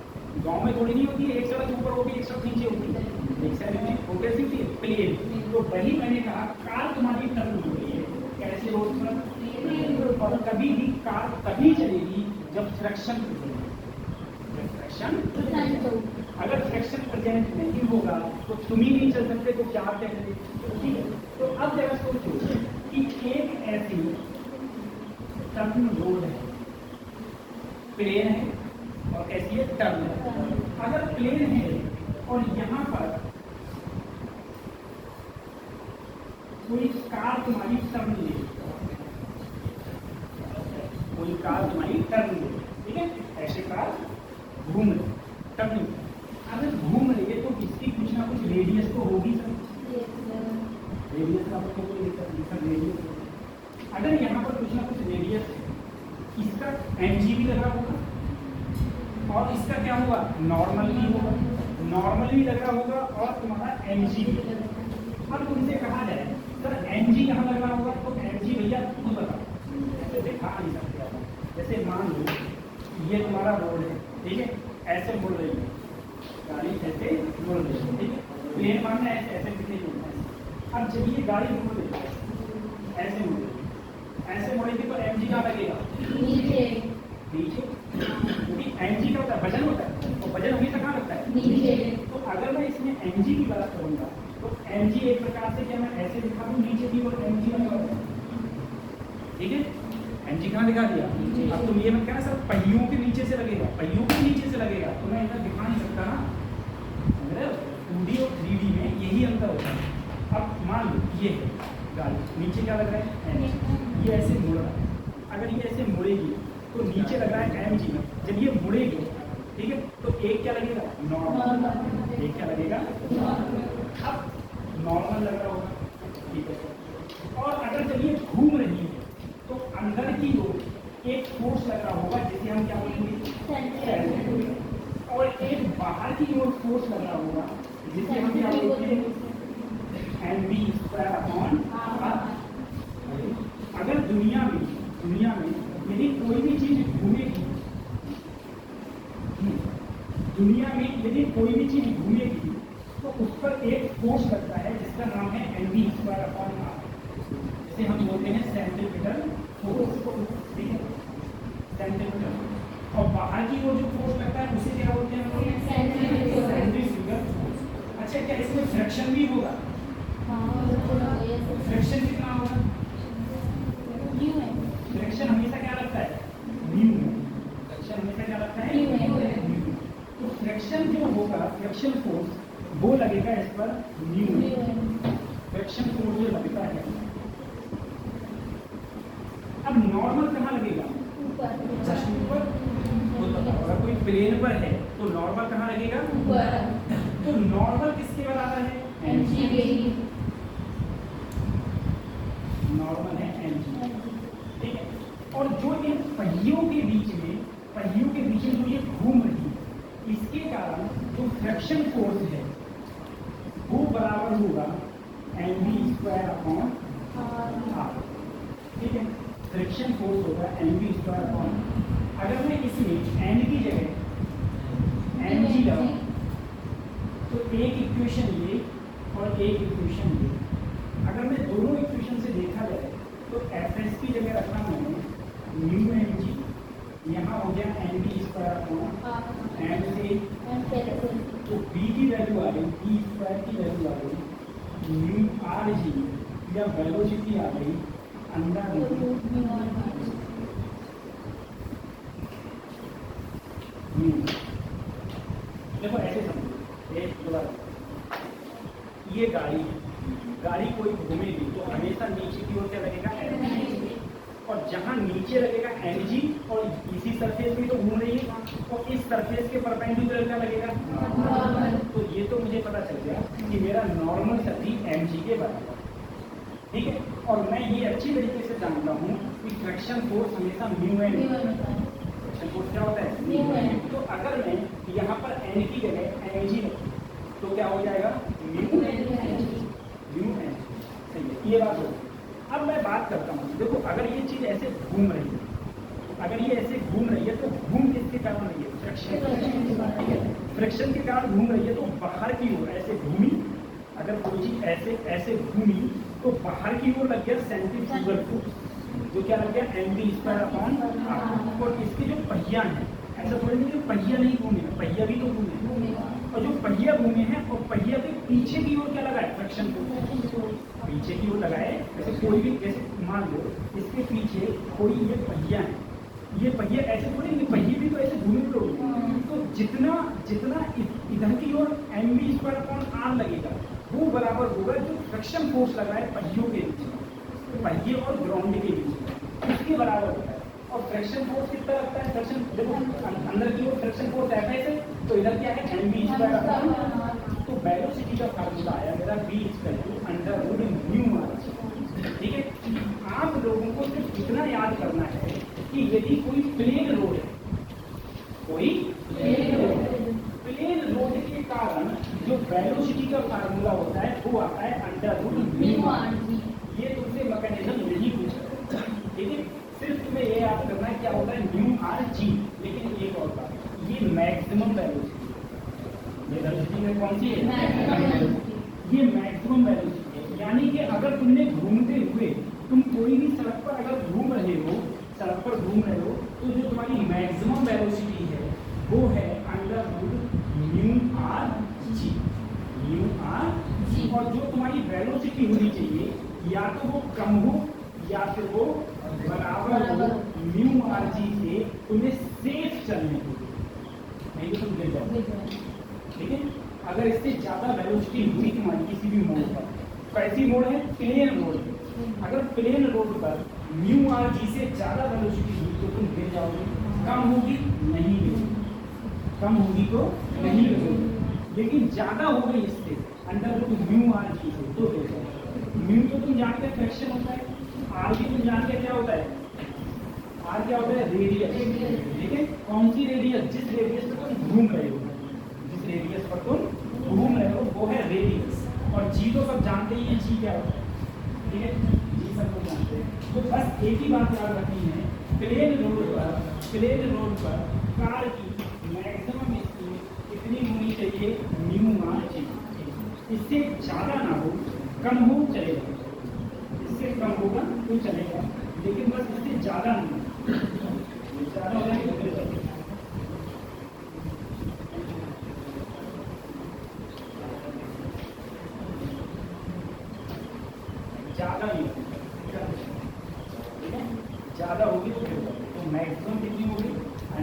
गाँव में थोड़ी नहीं होती है, एक सड़क ऊपर होती है, एक सड़क नीचे होती है, एक साइड में वो कैसी होती है? प्लेन। तो वही मैंने कहा कार तुम्हारी टर्न हो रही है कैसे रोड पर, और कभी भी कार तभी चलेगी जब फ्रिक्शन अगर फ्रिक्शन प्रेजेंट नहीं होगा तो तुम ही नहीं चल सकते, तो क्या क्या चलेगी? ठीक है, तो अब जरा सोचो कि एक ऐसी टर्न रोड है, प्लेन है और ऐसी है टर्न है। अगर प्लेन है और यहाँ पर कोई कार तुम्हारी टर्न ले, कोई कार तुम्हारी टर्न ले, ठीक है, ऐसे कार घूम रही, टर्निंग अगर घूम रही है तो इसकी कुछ ना कुछ रेडियस तो होगी सर। रेडियस का मतलब कोई दिक्कत नहीं सर, रेडियस अगर यहाँ पर कुछ ना कुछ रेडियस है, इसका एमजी भी लगा होगा और इसका क्या होगा? नॉर्मल भी होगा, नॉर्मल भी लगा होगा और तुम्हारा एमजी भी। अब तुमसे कहा जाए सर एमजी यहाँ लगा होगा, तो एमजी भैया खुद बताओ, ऐसे दिखा नहीं सकते आप। जैसे मान लो ये तुम्हारा रोड है, ठीक है, ऐसे मुड़ रही है गाड़ी, ऐसे मुड़ रही है, ठीक है, प्लेन मानना ऐसे ऐसे कितने होता है। अब जब ये गाड़ी मुड़ रही है, ऐसे मुड़ रही है, ऐसे मुड़ेगी तो एमजी कहाँ लगेगा? नीचे। क्योंकि एमजी का होता है वजन होता है, तो वजन हमेशा कहाँ लगता है? नीचे। तो अगर मैं इसमें एमजी की बात करूंगा तो एमजी एक प्रकार से क्या मैं ऐसे दिखा दूं नीचे की और एमजी लगा, ठीक है, एमजी कहाँ दिखा दिया? अब तुम ये मत कहना सर पहियों के नीचे से लगेगा, पहियों के नीचे से लगेगा, तो मैं इधर दिखा नहीं सकता ना। 2D और 3D में यही अंतर होता है। अब मान लो ये है गाड़ी, नीचे क्या लग रहा है? एमजी। ये ऐसे मुड़ रहा है, अगर ये ऐसे मुड़ेगी तो नीचे लग रहा है एमजी में, जब ये मुड़ेगी, ठीक है, तो एक क्या लगेगा? नॉर्मल। एक क्या लगेगा? अब नॉर्मल लग रहा होगा, ठीक है, और अगर जब ये घूम रही है तो अंदर की ओर एक फोर्स लग रहा होगा जिसे हम क्या बोलेंगे? और एक बाहर की ओर फोर्स लग रहा होगा जिसे हम क्या बोलेंगे? mv²/r। अगर दुनिया में यदि कोई भी चीज घूमेगी, दुनिया में यदि कोई भी चीज घूमेगी तो उस पर एक फोर्स लगता है जिसका नाम है mv²/r, जिसे हम बोलते हैं सेंट्रीपिटल फोर्स, ठीक है, सेंट्रीपिटल। और बाहर की ओर जो फोर्स लगता है उसे क्या बोलते हैं? Centrifugal force. अच्छा, क्या इसमें फ्रिक्शन भी होगा? फ्रिक्शन कितना होगा? फ्रिक्शन हमेशा क्या लगता है? न्यू। फ्रिक्शन हमेशा क्या लगता है? न्यू। तो फ्रिक्शन जो होगा, फ्रिक्शन फोर्स वो लगेगा इस पर न्यू। फ्रिक्शन फोर्स जो लगता है, अब नॉर्मल कहाँ लगेगा? ऊपर। अगर कोई प्लेन पर है तो नॉर्मल कहाँ लगेगा? ऊपर। तो नॉर्मल किसके बराबर है? एमजी। नॉर्मल है एमजी, ठीक है। और जो इन पहियों के बीच में जो ये घूम रही है, इसके कारण जो फ्रिक्शन फोर्स है वो बराबर होगा mv²/r, ठीक है। फ्रिक्शन फोर्स होगा mv²/r। अगर मैं इसमें n की जगह mg लगाऊं तो एक इक्वेशन ये और एक इक्वेशन ये, अगर मैं दोनों इक्वेशन से देखा जाए तो fs की जगह रखना मैंने μmg, यहाँ हो गया mv²/r, m से तो b की वैल्यू आ गई, b² की वैल्यू आ गई, μrg या वेलोसिटी आ गई अंडर रूट। देखो ऐसे समझो, 1 2 ये गाड़ी है, गाड़ी कोई घूमेगी तो हमेशा नीचे की ओर क्या लगेगा mg, और जहाँ नीचे लगेगा mg और इसी सरफेस भी तो घूम रही है और इस सरफेस के परपेंडिकुलर क्या लगेगा, तो ये तो मुझे पता चल गया कि मेरा नॉर्मल सभी mg के बराबर, ठीक है। और मैं ये अच्छी तरीके से जानता हूँ कि फ्रिक्शन फोर्स हमेशा म्यू एन, फ्रिक्शन फोर्स क्या होता है, तो अगर मैं यहाँ पर n की जगह mg तो क्या हो जाएगा म्यू एन, सही है, ये बात हो। अब मैं बात करता हूँ, देखो अगर ये चीज ऐसे घूम रही है, अगर ये ऐसे घूम रही है तो घूम किसके कारण रही है, फ्रिक्शन, फ्रिक्शन के कारण घूम रही है, तो बाहर की ओर ऐसे घूमी, अगर कोई चीज ऐसे ऐसे घूमी तो बाहर की ओर लग गया सेंट्रीफ्यूगल फोर्स, जो क्या लग गया mv²/r, और इसके जो पहिया है, ऐसा थोड़ी नहीं पहिया नहीं घूमे, पहिया भी तो घूमे, और जो पहिया घूमे हैं और पहिया के पीछे की ओर क्या लगा है फ्रिक्शन फोर्स, पीछे की ओर लगाए। जैसे कोई भी, जैसे मान लो इसके पीछे कोई ये पहिया है, ये पहिया ऐसे थोड़ी नहीं, पहिए भी तो ऐसे घूमे लोग, तो जितना जितना इधर की ओर mv²/r लगेगा वो बराबर होगा जो फ्रिक्शन फोर्स लगा है पहियों के बीच, पहिए और ग्राउंड के बीच, इसके बराबर होता है। और फ्रिक्शन फोर्स कितना लगता है, फ्रिक्शन देखो अंदर की ओर फ्रिक्शन फोर्स ऐसा है, तो इधर क्या है mv²/r, तो वेलोसिटी का फार्मूला आया मेरा v=√μr, ठीक है। आप लोगों को सिर्फ इतना याद करना है कि यदि कोई प्लेन रोड है, कोई प्लेन रोड के कारण जो वेलोसिटी का फार्मूला होता है वो आता है √μr, ये तुमसे मैकेनिज्म नहीं पूछा, ठीक है। सिर्फ तुम्हें ये याद करना है क्या होता है μrg, लेकिन एक और बात, ये मैक्सिमम वेलोसिटी, ये वेलोसिटी में कौन सी है, ये मैक्सिमम वेलोसिटी है, यानी कि अगर तुमने घूमते हुए तुम कोई भी सड़क पर अगर घूम रहे हो, सड़क पर घूम रहे हो, तो जो तुम्हारी मैक्सिमम वेलोसिटी है वो है √μrg, और जो तुम्हारी वेलोसिटी होनी चाहिए या तो वो कम हो या फिर वो बराबर हो μrg से, तुम्हें सेफ चलने को, नहीं तो तुम गिर जाओ, ठीक है। अगर इससे ज्यादा वेलोसिटी हुई तुम्हारी किसी भी मोड़ पर, कैसी मोड़ है, प्लेन रोड, अगर प्लेन रोड पर μrg से ज्यादा वेलोसिटी हुई तो तुम गिर जाओगे, कम होगी नहीं गिरोगे, कम होगी तो नहीं गिरोगे, लेकिन ज्यादा हो गई इससे √μrg से तो गिर जाओगे। म्यू तो तुम जानते हैं फ्रिक्शन होता है, आर भी तुम जानते हैं क्या होता है, आर क्या होता है रेडियस, ठीक है। कौन सी रेडियस, जिस रेडियस पर तुम घूम रहे हो, जिस रेडियस पर तुम घूम रहे हो वो है रेडियस, और जी तो सब जानते ही हैं जी क्या होता है, ठीक है, जी सब लोग जानते हैं। तो बस एक ही बात याद रखनी है, प्लेन रोड पर कार की मैक्सिमम स्पीड कितनी होनी चाहिए, μrg, इससे ज़्यादा ना हो, कम हो चलेगा, इससे कम होगा तो चलेगा, लेकिन बस इससे ज़्यादा नहीं, ज़्यादा हो जाएगा तो ज़्यादा नहीं, ठीक है, ज़्यादा होगी तो मैक्सिमम कितनी होगी √μ,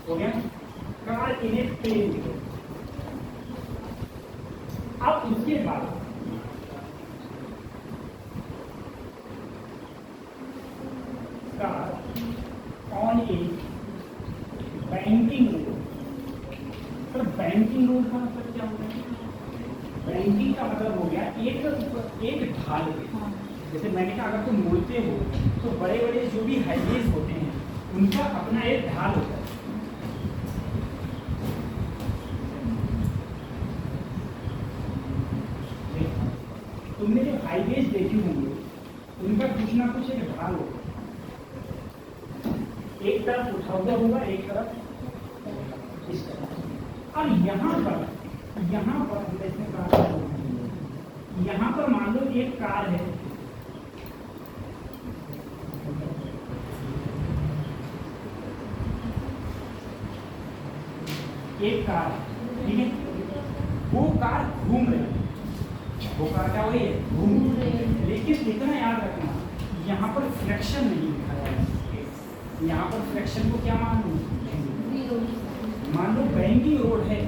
हो गया। कार इन्हें प्लेन, अब इसके बाद car on a banking road, तो बैंकिंग रोड का मतलब क्या होता है, बैंकिंग का मतलब हो गया एक ढाल पे, जैसे मैंने कहा अगर तुम बोलते हो तो बड़े बड़े जो भी हाईवेज होते हैं उनका अपना एक ढाल होता है, तुमने जो हाईवेज देखे होंगे उनका कुछ ना कुछ एक ढाल होगा, एक तरफ उठा हुआ होगा, एक तरफ इस तरफ। अब यहाँ पर यहाँ पर मान लो एक कार है, एक कार है, ठीक है, वो कार घूम रही है, वो कार क्या हो रही है, घूम रही है। लेकिन इतना याद रखना, यहाँ पर फ्रैक्शन नहीं लिखा है, यहाँ पर फ्रैक्शन को क्या मान लो, मान लो बैंकिंग रोड है,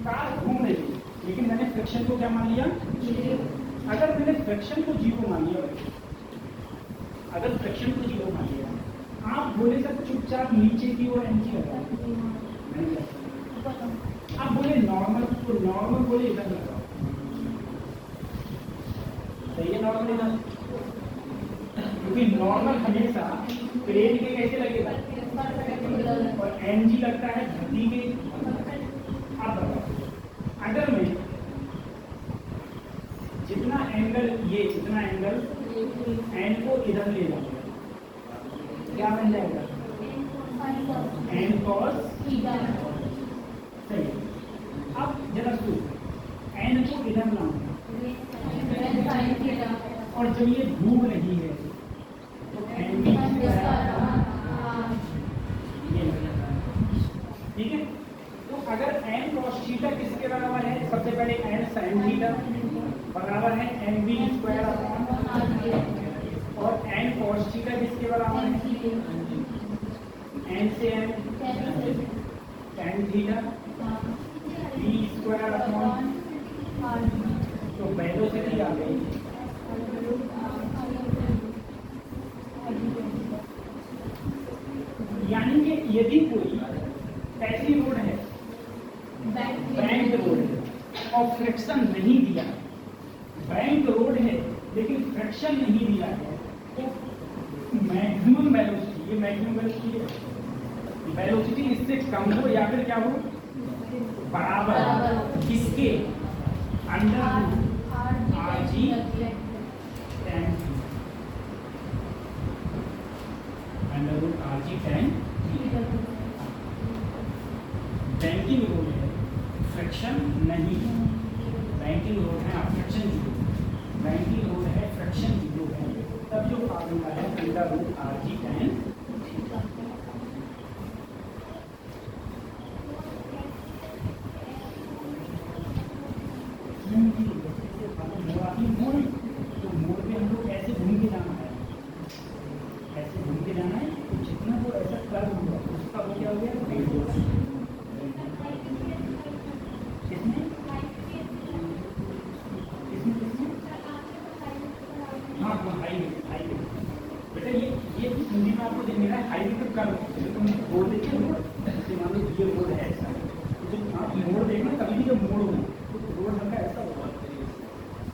कार घूम रही है, लेकिन मैंने फ्रैक्शन को क्या मान लिया, अगर मैंने फ्रैक्शन को जीरो मान लिया, अगर फ्रैक्शन को जीरो मान लिया, आप बोले सर चुपचाप नीचे की ओर एनजी लगाओ, आप बोले नॉर्मल, तो नॉर्मल बोले इधर लगाओ, सही है नॉर्मल इधर, क्योंकि नॉर्मल हमेशा प्लेन के कैसे लगेगा, और एनजी लगता है धरती के। आप बताओ, अगर मैं जितना एंगल, ये जितना एंगल एन को इधर ले जाऊंगा, क्या बन जाएगा, एन कॉस थीटा, सही। अब जरा सुन, एन को इधर लाऊंगा और जब ये घूम रही है तो एन भी ठीक है। तो अगर एन कॉस थीटा किसके बराबर है, सबसे पहले एन साइन थीटा बराबर है एन बी स्क्वायर अपॉन, और एन कॉस थीटा किसके बराबर है, एन से N tan theta B square upon, तो वेलोसिटी आ गई, यानी कि यदि कोई ऐसी रोड है, बैंक रोड है और फ्रिक्शन नहीं दिया, बैंक रोड है लेकिन फ्रिक्शन नहीं दिया है, तो मैक्सिमम वेलोसिटी, ये मैक्सिमम वेलोसिटी है, वेलोसिटी इससे कम हो या फिर क्या हो, बराबर किसके, under R G tan, under R G tan. Banking road है, फ्रिक्शन नहीं है, बैंकिंग रोड है, फ्रिक्शन जीरो, बैंकिंग रोड है, फ्रिक्शन जीरो है, तब जो फार्मूला है under root R G tan theta. मोड़, तो मोड़ पे हम लोग ऐसे घूम के जाना है, ऐसे घूम के जाना है, तो जितना वो ऐसा कर्व हुआ उसका वो क्या हो गया, रेडियस। हाँ हाँ, हाईवे बेटा, ये हिंदी में आपको देखने है, हाईवे पे कर्व, तुम रोड देखिए, जैसे मान लो ये रोड है ऐसा, तो आप मोड़ देखना, कभी भी जब मोड़ हो तो रोड हल्का ऐसा होगा,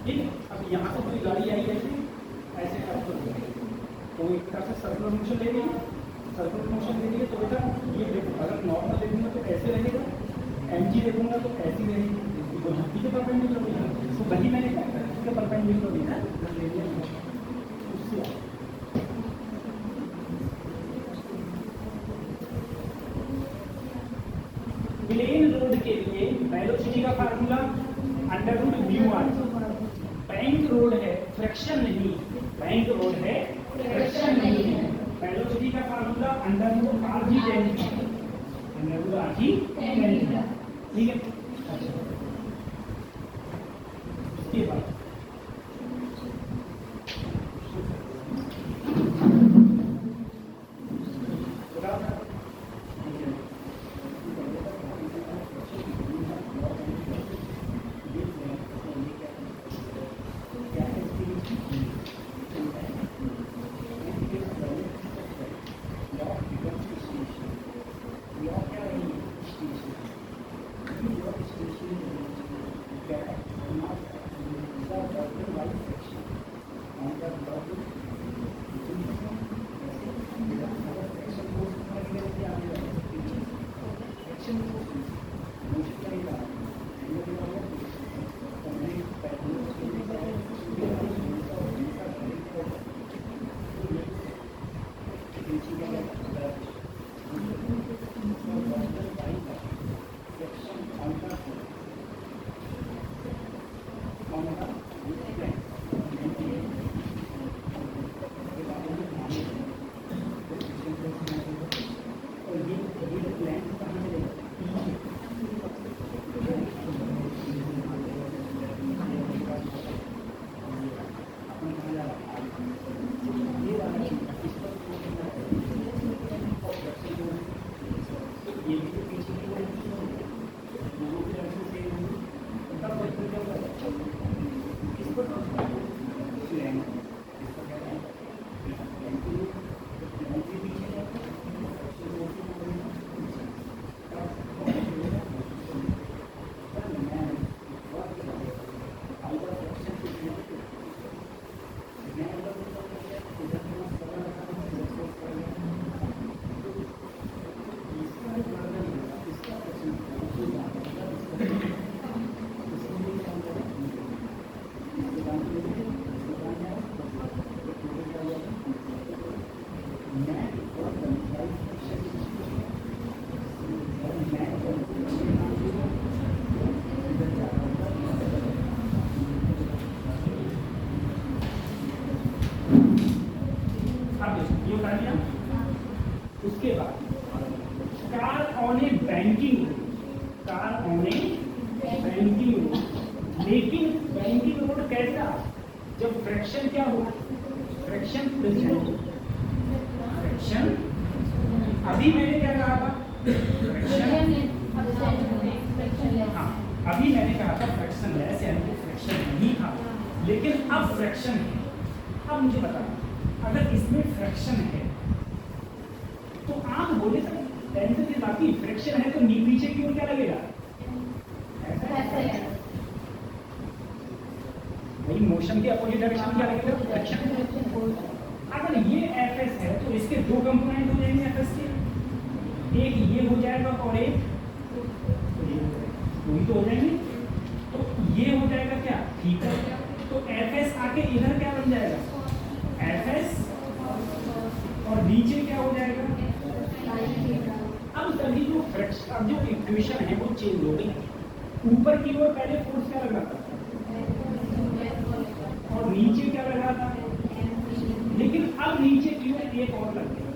ठीक है। अब यहाँ से कोई गाड़ी आई ऐसे ऐसे कर्व तो एक तरह से सर्कुलर मोशन ले रही है, सर्कुलर मोशन ले रही है, तो बेटा ये देखो, अगर नॉर्मल देखूंगा तो ऐसे रहेगा, एमजी देखूंगा तो ऐसी रहेगी, तो धरती के परपेंडिकुलर होगा, तो वही मैंने क्या करा, इसके परपेंडिकुलर लेना ले लिया, उससे प्लेन रोड के लिए वेलोसिटी का formula under root mu R. Bank road है, फ्रिक्शन नहीं, बैंक रोड है, फ्रिक्शन नहीं है, वेलोसिटी का formula under root R G tan, under root R G tan, ठीक है। इसके बाद बता दिया। उसके बाद car on a banking road, car on a banking road. लेकिन बैंकिंग रोड कैसा, जब फ्रैक्शन क्या हो, फ्रैक्शन फ्रैक्शन, अभी मैंने क्या कहा था, हाँ अभी मैंने कहा था फ्रैक्शन लेस यानी कि फ्रैक्शन नहीं था, लेकिन अब फ्रैक्शन है। अब मुझे बताना, अगर इसमें फ्रैक्शन है तो आप बोले सर टेंशन की बाकी फ्रैक्शन है तो नीचे की ओर क्या लगेगा, भाई मोशन के अपोजिट डायरेक्शन क्या लगेगा, फ्रैक्शन। अगर ये एफएस है तो इसके दो कंपोनेंट हो जाएंगे एफएस के, एक ये हो जाएगा और एक वही तो हो जाएंगे। तो ये हो जाएगा क्या, थीटा। तो एफएस आके इधर क्या बन जाएगा, एफएस, और नीचे क्या हो जाएगा। अब तभी जो फ्रैक्शन, अब जो इक्वेशन है वो चेंज हो गई। ऊपर की ओर पहले फोर्स क्या लगा था और नीचे क्या लगा था, लेकिन अब नीचे की ओर एक और लग गया,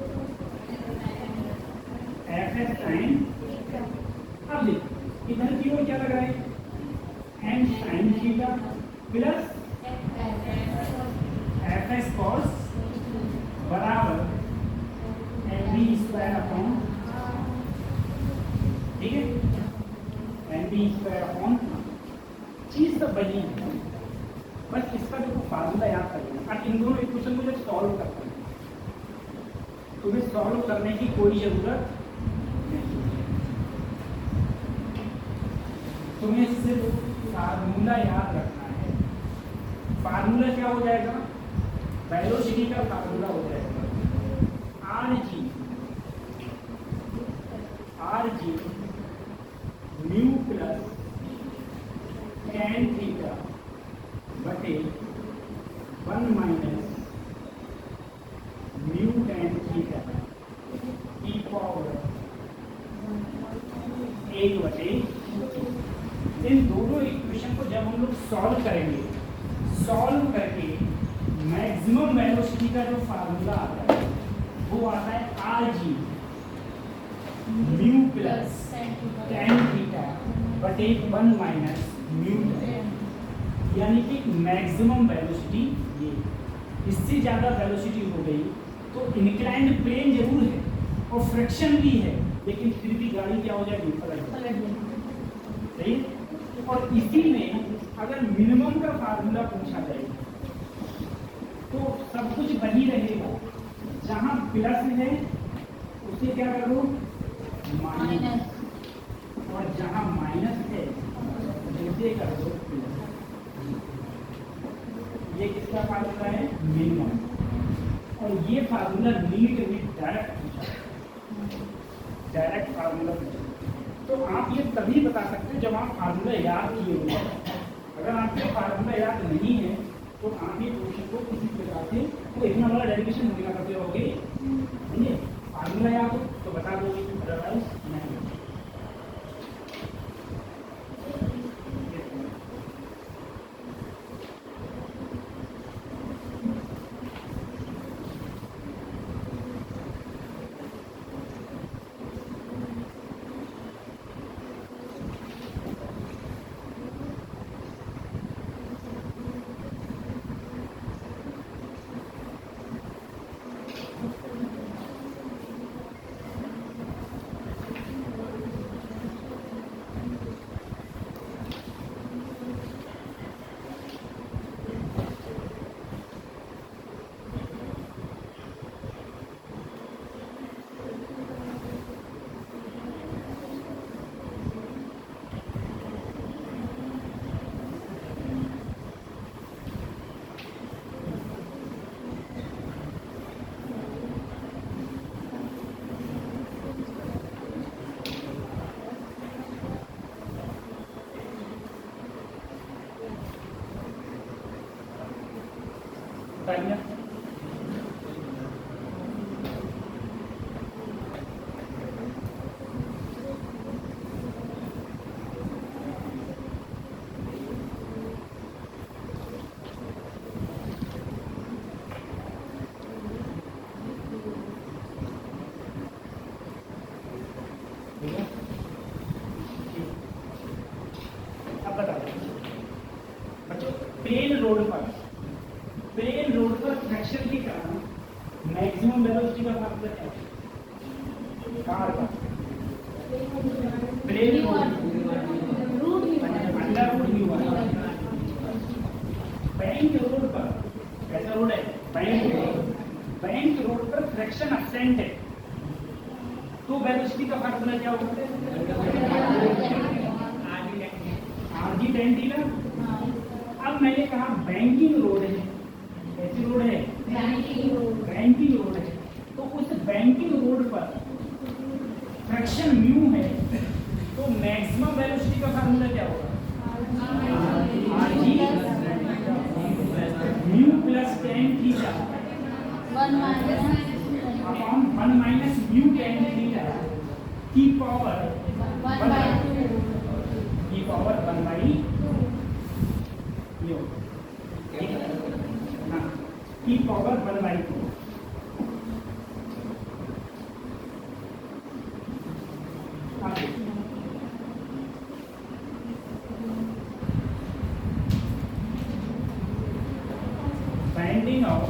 एफएस टाइम। अब देखो इधर की ओर क्या लग रहा है, M sine theta plus FS cos बराबर एम बी स्क्वायर अपॉन, ठीक है, एम बी स्क्वायर अपॉन, चीज तो बनी है, बस इसका देखो फार्मूला याद कर लेना। अब इन दोनों इक्वेशन को जब सॉल्व करते हैं तुम्हें सॉल्व करने की कोई जरूरत नहीं, तुम्हें सिर्फ फार्मूला याद रखना है। फार्मूला क्या हो जाएगा, वेलोसिटी का फार्मूला हो जाएगा R G mu plus tan theta बटे 1 माइनस म्यू टैन थीटा की पावर 1 बटे। इन दोनों इक्वेशन को जब हम लोग सॉल्व करेंगे, सॉल्व करके मैक्सिमम वेलोसिटी का जो फार्मूला आता है वो आता है R G mu plus tan theta बटे 1 माइनस म्यू, यानी कि मैक्सिमम वेलोसिटी ये। इससे ज़्यादा वेलोसिटी हो गई तो इंक्लाइंड प्लेन जरूर है और फ्रिक्शन भी है, लेकिन फिर भी गाड़ी क्या हो जाएगी, पलट जाएगी, सही है। और इसी में अगर मिनिमम का फार्मूला पूछा जाए तो सब कुछ वही रहेगा, जहाँ प्लस है उसे क्या करो माइनस, और जहाँ माइनस है उसे कर दो प्लस। ये किसका फार्मूला है, मिनिमम, और ये फार्मूला नीट में डायरेक्ट फार्मूला पूछा तो आप ये तभी बता सकते हो जब आप फार्मूला याद किए होंगे। अगर आपको फार्मूला याद नहीं है तो आप ये क्वेश्चन को किसी प्रकार से वो इतना बड़ा डेडिकेशन नहीं लगा करते रहोगे, समझिए। फार्मूला याद हो तो बता दोगे, अदरवाइज नहीं। बताइए फ्रैक्शन के कारण मैक्सिमम वेलोसिटी का फार्मूला क्या है? कार का plain under root mu one. Bank road पर, कैसा रोड है? बैंक रोड पर फ्रैक्शन अपसेंट है, तो वेलोसिटी का फार्मूला क्या होगा? RG tan theta. अब मैंने कहा बैंकिंग रोड है, कैसी रोड है? बैंकिंग रोड है, तो उस बैंकिंग रोड पर फ्रैक्शन म्यू है, तो मैक्सिमम वेलोसिटी का फार्मूला क्या होगा? RG mu plus tan theta upon 1 minus mu tan theta की पावर 1/2 की पावर 1/2। बाइंडिंग ऑफ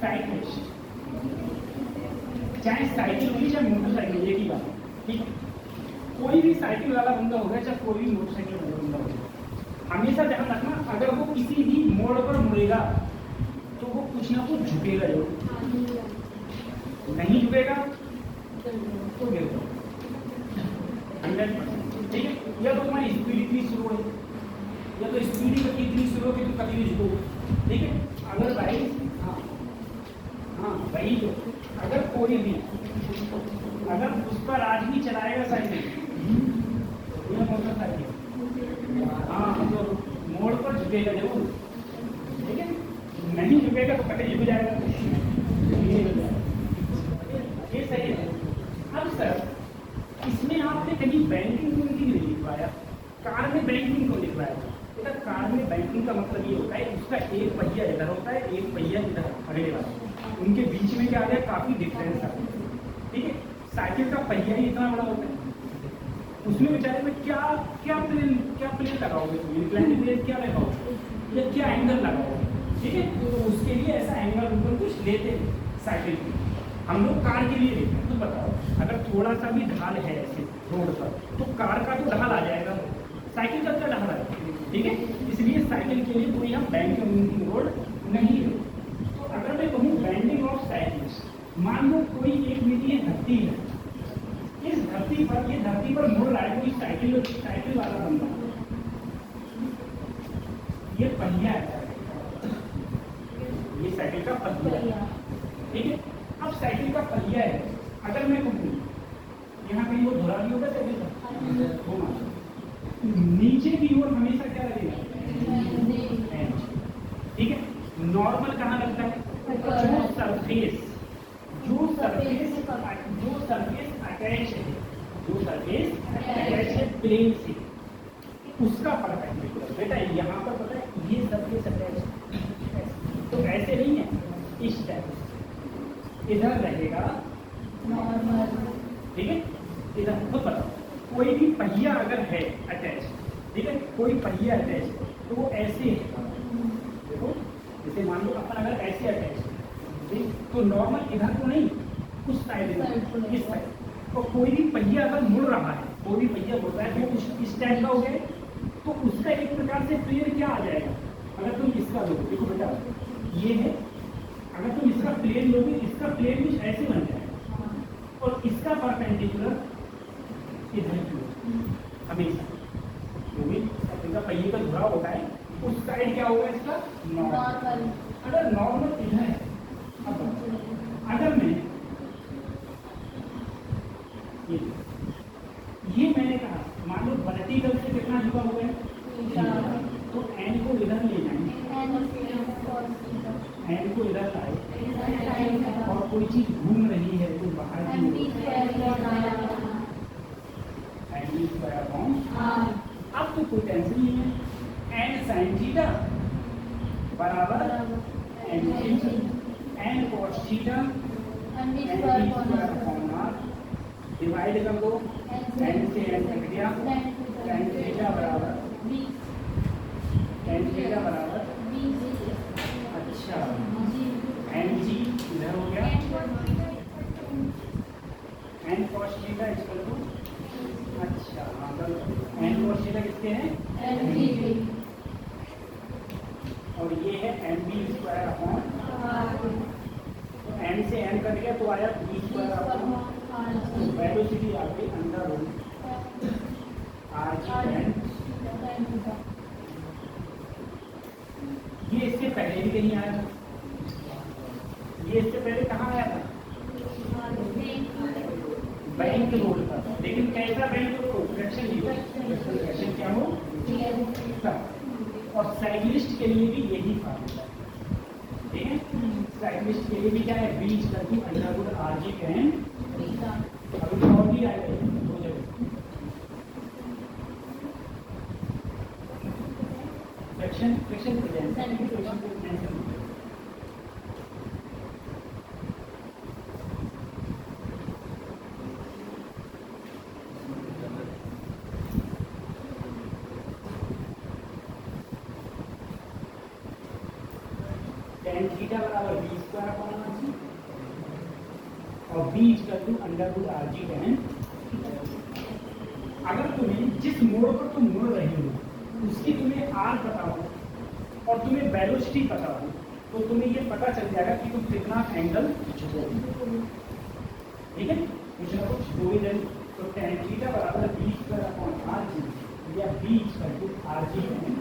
साइकिलिस्ट, चाहे साइकिल होगी चाहे मोटरसाइकिल, एक ही बात, ठीक है? कोई भी साइकिल वाला बंदा होगा चाहे कोई भी मोटरसाइकिल वाला बंदा होगा, हमेशा ध्यान रखना अगर वो किसी भी मोड़ पर मुड़ेगा तो वो कुछ ना कुछ झुकेगा जरूर, नहीं झुकेगा तो गिर जाओ 100%, ठीक है? या तो तुम्हारी स्पीड इतनी स्लो है, या तो स्पीड इतनी स्लो कि तुम कभी भी झुको, ठीक है? अगर भाई हाँ वही तो, अगर कोई भी अगर उस पर आज भी चलाएगा साइकिल या मोटरसाइकिल, हाँ तो मोड़ पर झुकेगा जरूर, ठीक है? नहीं झुकेगा तो कभी झुक जाएगा, ये सही है। अब सर इसमें आपने कहीं बैंकिंग को नहीं लिख पाया, कार में बैंकिंग को लिख पाया। बेटा कार में बैंकिंग का मतलब ये होता है उसका एक पहिया इधर होता है, एक पहिया इधर अगले वाला, उनके बीच में क्या आ गया? काफी डिफरेंस आ गया, ठीक है? साइकिल का पहिया ही इतना बड़ा होता है, उसमें बेचारे में क्या प्लेन लगाओगे तुम? इंक्लाइंड प्लेन क्या लगाओगे या क्या एंगल लगाओगे, ठीक है? तो उसके लिए ऐसा एंगल ऊपर कुछ लेते हैं साइकिल के, हम लोग कार के लिए लेते हैं। तो बताओ अगर थोड़ा सा भी ढाल है ऐसे रोड पर तो कार का तो ढाल आ जाएगा, साइकिल का क्या ढाल आएगा, ठीक है? इसलिए साइकिल के लिए कोई हम बैंकिंग रोड नहीं है। तो अगर मैं कहूँ बैंडिंग ऑफ साइकिल, मान लो कोई एक मीटर धरती है, इस धरती पर मुड़ रहा है कोई साइकिल वाला बंदा, ये पहिया है, ये साइकिल का पहिया है, ठीक है? अब साइकिल का पहिया है, अगर मैं कहूँ यहाँ कहीं वो धुरा भी होगा साइकिल का, नीचे की ओर हमेशा क्या लगेगा? ठीक है? नॉर्मल कहाँ लगता है? जो सरफेस अटैच है प्लेन से, उसका परपेंडिकुलर। बेटा यहाँ पर पता है ये सरफेस अटैच है, तो ऐसे नहीं है, इस टाइप इधर रहेगा नॉर्मल, ठीक है? इधर खुद बताओ कोई भी पहिया अगर है अटैच, ठीक है? कोई पहिया अटैच तो वो ऐसे है, देखो जैसे मान लो अपन अगर ऐसे अटैच, ठीक? तो नॉर्मल इधर तो नहीं, उस साइड इस साइड, और कोई भी पहिया अगर मुड़ रहा है, कोई भी पहिया मुड़ रहा है तो इस टाइप का हो गया, तो उसका एक प्रकार से प्लेन क्या आ जाएगा? अगर तुम इसका लो, देखो बेटा ये है, अगर तुम इसका प्लेन लोगे, इसका प्लेन कुछ ऐसे बन जाएगा, और इसका परपेंडिकुलर इधर की ओर हमेशा, क्योंकि इनका पहिए का धुरा होता है, उस साइड क्या होगा इसका? नॉर्मल। अगर नॉर्मल इधर है, अब अगर मैं ये मैंने कहा मान लो वर्टिकल से कितना झुका हुआ है, तो एन को इधर ले जाएंगे, एन को इधर लाए, और कोई चीज घूम रही है तो बाहर की अब तो कोई टेंशन नहीं है, एन साइन थीटा बराबर एन कॉस थीटा डिवाइड कर दो, एन से एन कट गया, टेन थीटा बराबर थीटा इक्वल टू, अच्छा हाँ एन cos थीटा किसके हैं, और ये है एम बी स्क्वायर अपॉन, तो एन से एन कट गया तो आया बी स्क्वायर अपॉन, वेलोसिटी आ गई under root R G tan. ये इससे पहले भी कहीं आया था, ये इससे पहले कहाँ आया था, बैंक रोड पर, लेकिन कैसा बैंक रोड, फ्रैक्शन फ्रैक्शन क्या हो, और साइकिलिस्ट के लिए भी यही फार्मूला है, ठीक है। साइकिलिस्ट के लिए भी क्या है, B equal to under root R G tan, अभी तो और भी आएगा दो जगह, fraction fraction present tan theta बराबर B square upon R G, और B equal to under root R G tan. अगर तुम्हें जिस मोड़ पर तुम मुड़ रहे हो उसकी तुम्हें आर पता हो और तुम्हें वेलोसिटी पता हो, तो तुम्हें ये पता चल जाएगा कि तुम कितना एंगल झुकोगे, ठीक है। कुछ ना कुछ दो ही दिन, तो tan थीटा बराबर B square upon R G, या B equal to R G tan.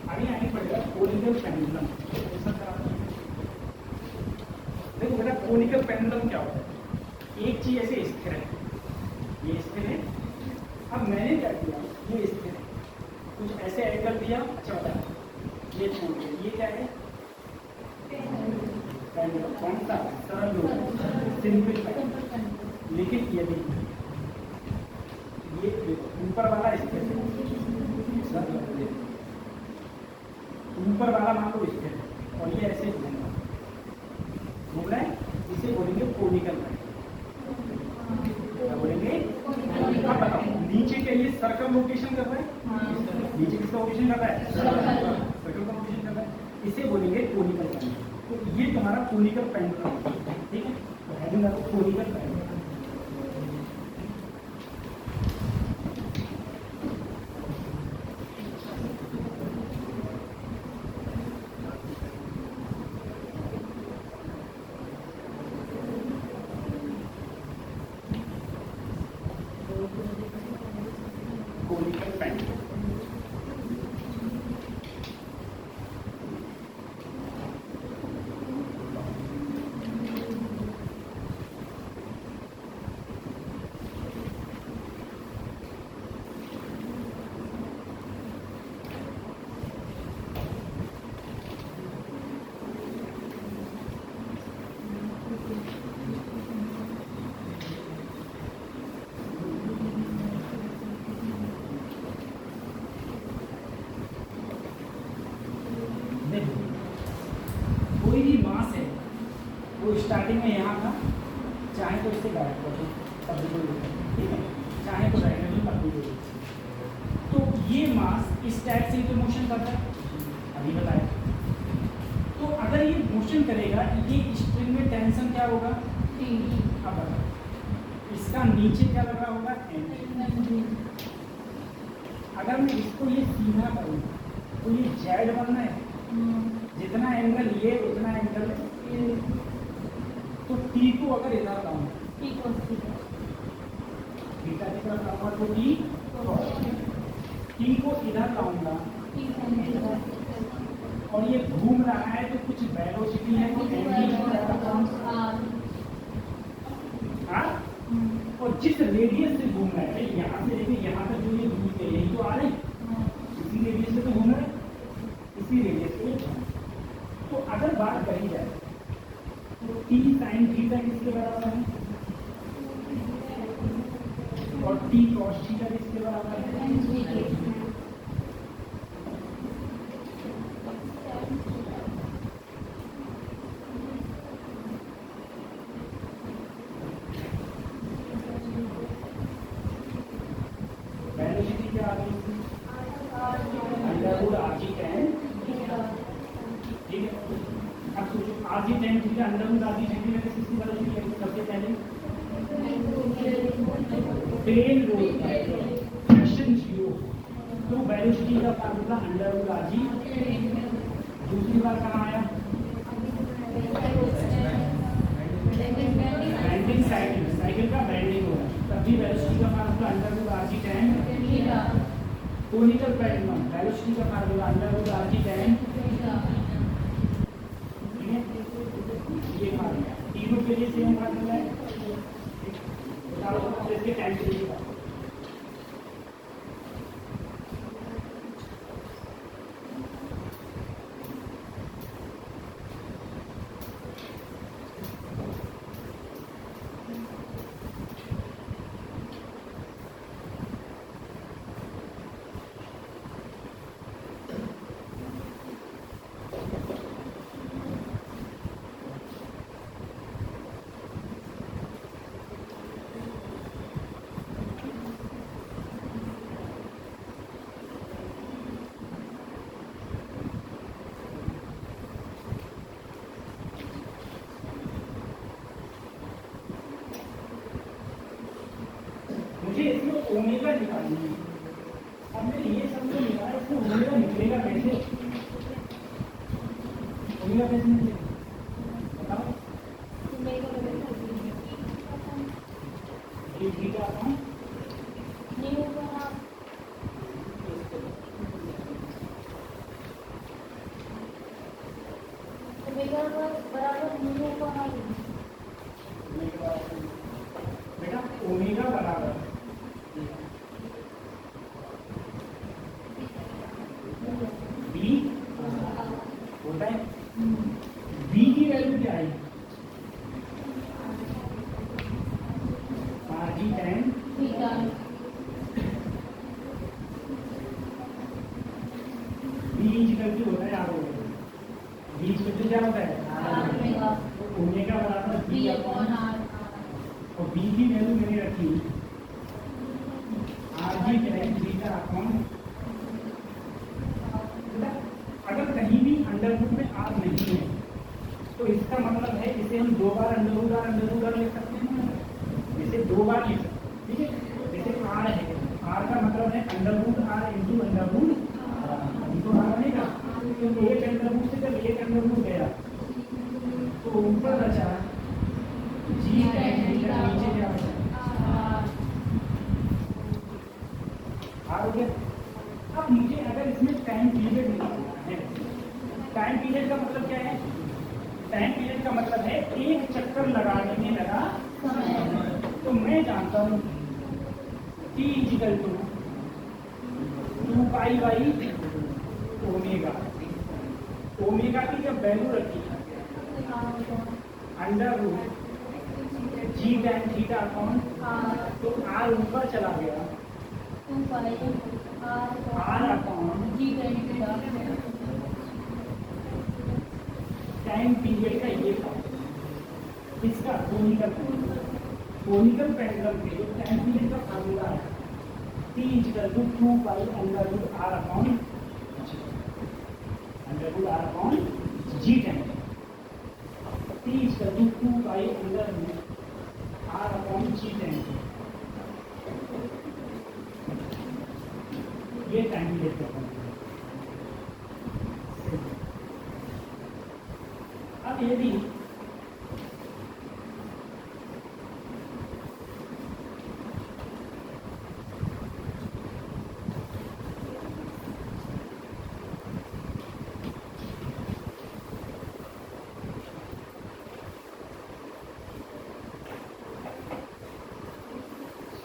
आगे आगे पड़ेगा कोनिकल पेंडुलम। देखो बेटा कोनिकल पेंडुलम क्या होता है, एक चीज ऐसे स्थिर है, ये स्थिर है, अब मैंने क्या किया, ये स्थिर है, कुछ ऐसे एंगल दिया, अच्छा बता ये छोड़ दिया, ये क्या है पेंडुलम, कौन सा सरल सिंपल, लेकिन यदि ये ऊपर वाला स्थिर है, ऊपर वाला मान लो स्थिर है और ये ऐसे घूम रहा है, इसे बोलेंगे कोनिकल क्या बोलेंगे। अब बताओ नीचे के लिए सर्कल रोटेशन कर रहा है, नीचे किसका रोटेशन कर रहा है, सर्कल का रोटेशन कर रहा है, इसे बोलेंगे कोनिकल पेंडुलम। तो ये तुम्हारा कोनिकल पेंडुलम, ठीक है, तो हेडिंग आपको कोनिकल पेंडुलम। कोनिकल पेंडुलम कोई भी मास है वो स्टार्टिंग में यहाँ था, चाहे तो इससे डायरेक्ट कर दो तब भी कोई दिक्कत नहीं, ठीक है, चाहे तो डायरेक्टली तब भी कोई दिक्कत नहीं। तो ये मास इस टाइप से तो मोशन करता है, अभी बताया। तो अगर ये मोशन करेगा, ये स्प्रिंग में टेंशन क्या होगा, अब बताओ इसका नीचे क्या लगा होगा, एन। अगर मैं इसको ये सीधा करूँ तो ये जेड बनना है, जितना एंगल ये उतना एंगल तो टी को अगर इधर लाऊं, थीटा की तरफ लाऊंगा तो टी को इधर लाऊंगा और ये घूम रहा है तो कुछ वेलोसिटी है तो हाँ, और जिस रेडियस से घूम रहा है यहाँ से लेके यहाँ तक जो ये दूरी है यही तो आ रहे इसी रेडियस से तो घूम रहा है, इसी रेडियस से। तो अगर बात करी जाए तो टी साइन थीटा किसके बराबर है और टी कॉस थीटा किसके बराबर है? वेलोसिटी क्या आ गई? अंडरवुड आर जी टेन, ठीक है। अब सोचो R G tan theta under root R G tan theta किसकी वेलोसिटी है? सबसे पहले प्लेन रोल फ्रिक्शन जीरो, तो वेलोसिटी का फार्मूला अंडरवुड आर जी। दूसरी बार कहाँ आया? बैंडिंग साइकिल, साइकिल का बैंडिंग हो रहा है तब भी वेलोसिटी का formula under root R G tan. Conical pendulum velocity का formula under root R G tan, ठीक है। ये फार्मूला तीनों के लिए सेम फार्मूला है। इसके टाइम के लिए मुझे इसमें ओमेगा निकालनी है। अब मैंने ये सब तो निकाला, इसमें ओमेगा निकलेगा कैसे? ओमेगा कैसे निकलेगा बताओ? ये थीटा अपॉन बेटा ओमेगा बराबर बी होता है। बी की वैल्यू क्या है? R G tan B equal to होता है R omega. B equal to क्या होता है? ओमेगा बराबर बी अपॉन और बी की वैल्यू मैंने रखी R G tan theta upon. अगर कहीं भी अंडरवुड में आर नहीं है तो इसका मतलब है इसे हम दो बार अंडरवुड आर लिख सकते हैं, इसे दो बार लिख सकते हैं, ठीक है। जैसे आर है, आर का मतलब है under root R into under root R बनेगा। तो एक अंडरवुड से जब एक अंडरवुड गया तो ऊपर बचा जी टेन थीटा, नीचे क्या बचा? आर हो गया। अब मुझे अगर इसमें टाइम पीरियड निकालना है, टाइम पीरियड का मतलब क्या है? टाइम पीरियड का मतलब है एक चक्कर लगाने में लगा समय। तो मैं जानता हूँ T equal to 2 pi by omega. Omega की जब वैल्यू रखी under root G tan theta upon, तो आर ऊपर चला गया आर अपॉन टाइम पीरियड का ये था इसका कोनिकल पेंडुलम के लिए टाइम पीरियड का फार्मूला है T equal to 2 pi under root R upon G tan. T equal to 2 pi under root R upon G tan. ये टाइम पीरियड का फार्मूला। अब यदि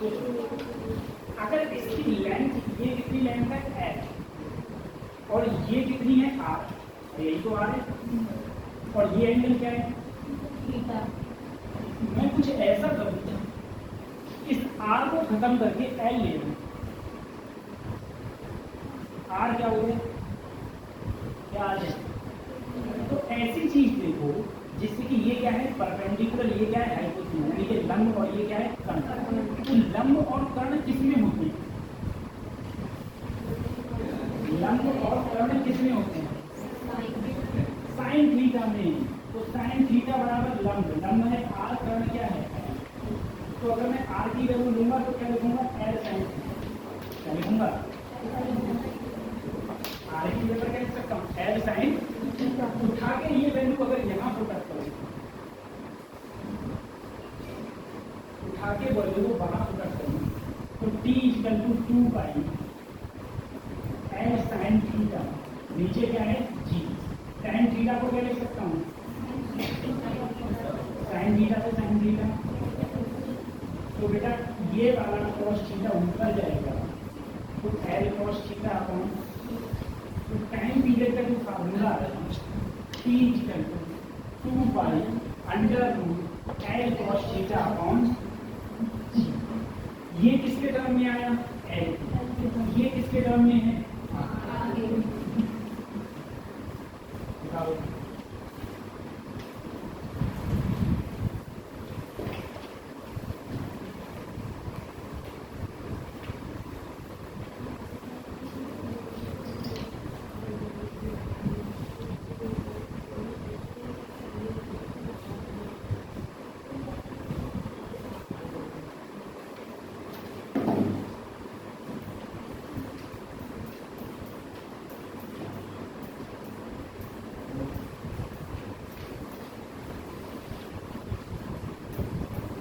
अगर इसकी लेंथ, ये कितनी लेंथ है एल और ये कितनी है आर, यही तो आर है, और ये एंगल क्या है थीटा। मैं कुछ ऐसा करूँ इस आर को खत्म करके एल ले लूँ, आर क्या हो गया, क्या आ जाए। तो ऐसी चीज देखो जिससे कि ये क्या है परपेंडिकुलर, ये क्या है हाइपोटेन्यूज, यानी कि लंब, और ये क्या है कर्ण। तो लंब और कर्ण किसमें होते हैं, लंब और कर्ण किसमें होते हैं, साइन थीटा में। तो साइन थीटा बराबर लंब, लंब है आर, कर्ण क्या है। तो अगर मैं आर की वैल्यू लूंगा तो क्या लिखूंगा एल साइन, क्या लिखूंगा आर की वैल्यू क्या लिख सकता हूँ एल साइन। उठा के ये वैल्यू अगर यहाँ पुट करूँ, उठा के वैल्यू को वहां पुट करूँ तो t equal to 2 pi L sine theta, नीचे क्या है g, साइन थीटा को क्या लिख सकता हूँ साइन थीटा से साइन थीटा। तो बेटा ये वाला cos थीटा ऊपर जाएगा तो एल cos थीटा अपॉन, तो टाइम पीरियड का जो फार्मूला है t equal to 2 pi under root L cos theta upon, ये किसके टर्म में आया एल, ये किसके टर्म में है बताओ।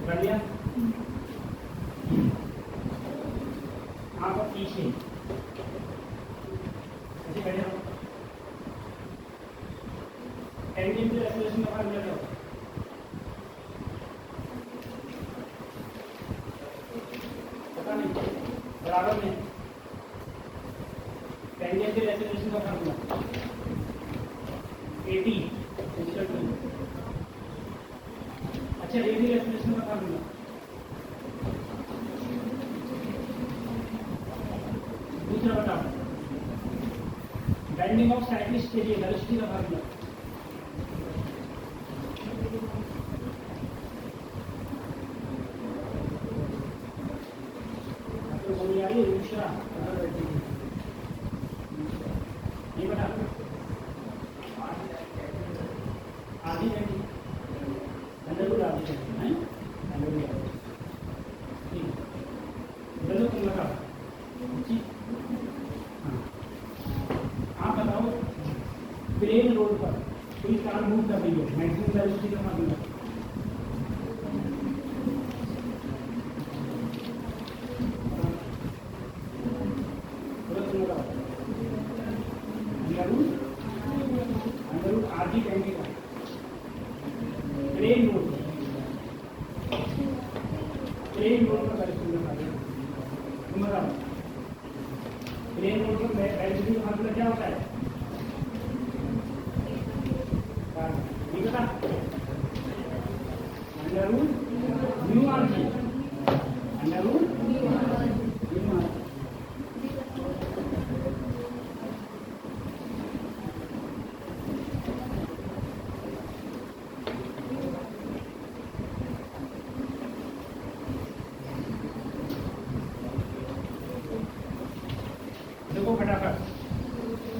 कर लिया आप पीछे ऐसे बैठे रहो, टेंजेंशियल एक्सेलरेशन का फार्मूला क्या होता है, पता नहीं बराबर नहीं, टेंजेंशियल एक्सेलरेशन का फार्मूला AT इक्वल टू, अच्छा रेडियल एक्सेलरेशन का फार्मूला दूसरा बताओ, बेंडिंग ऑफ साइक्लिस्ट के लिए वेलोसिटी का फार्मूला तो बोली आ रही है दूसरा, ये बता आधी घंटी अंदर को डाल दीजिए हैं अंदर को ठीक चलो तुम लगाओ ठीक। हाँ आप बताओ प्लेन रोड पर कोई कार मूव कर रही है, मैक्सिमम वेलोसिटी का फार्मूला तुम लगाओ अंदर रूट आधी घंटे का प्लेन रोड पर तुम बताओ प्लेन रोड पर वेलोसिटी का फार्मूला क्या होता है, ये बता under root mu R G, under root mu R. देखो फटाफट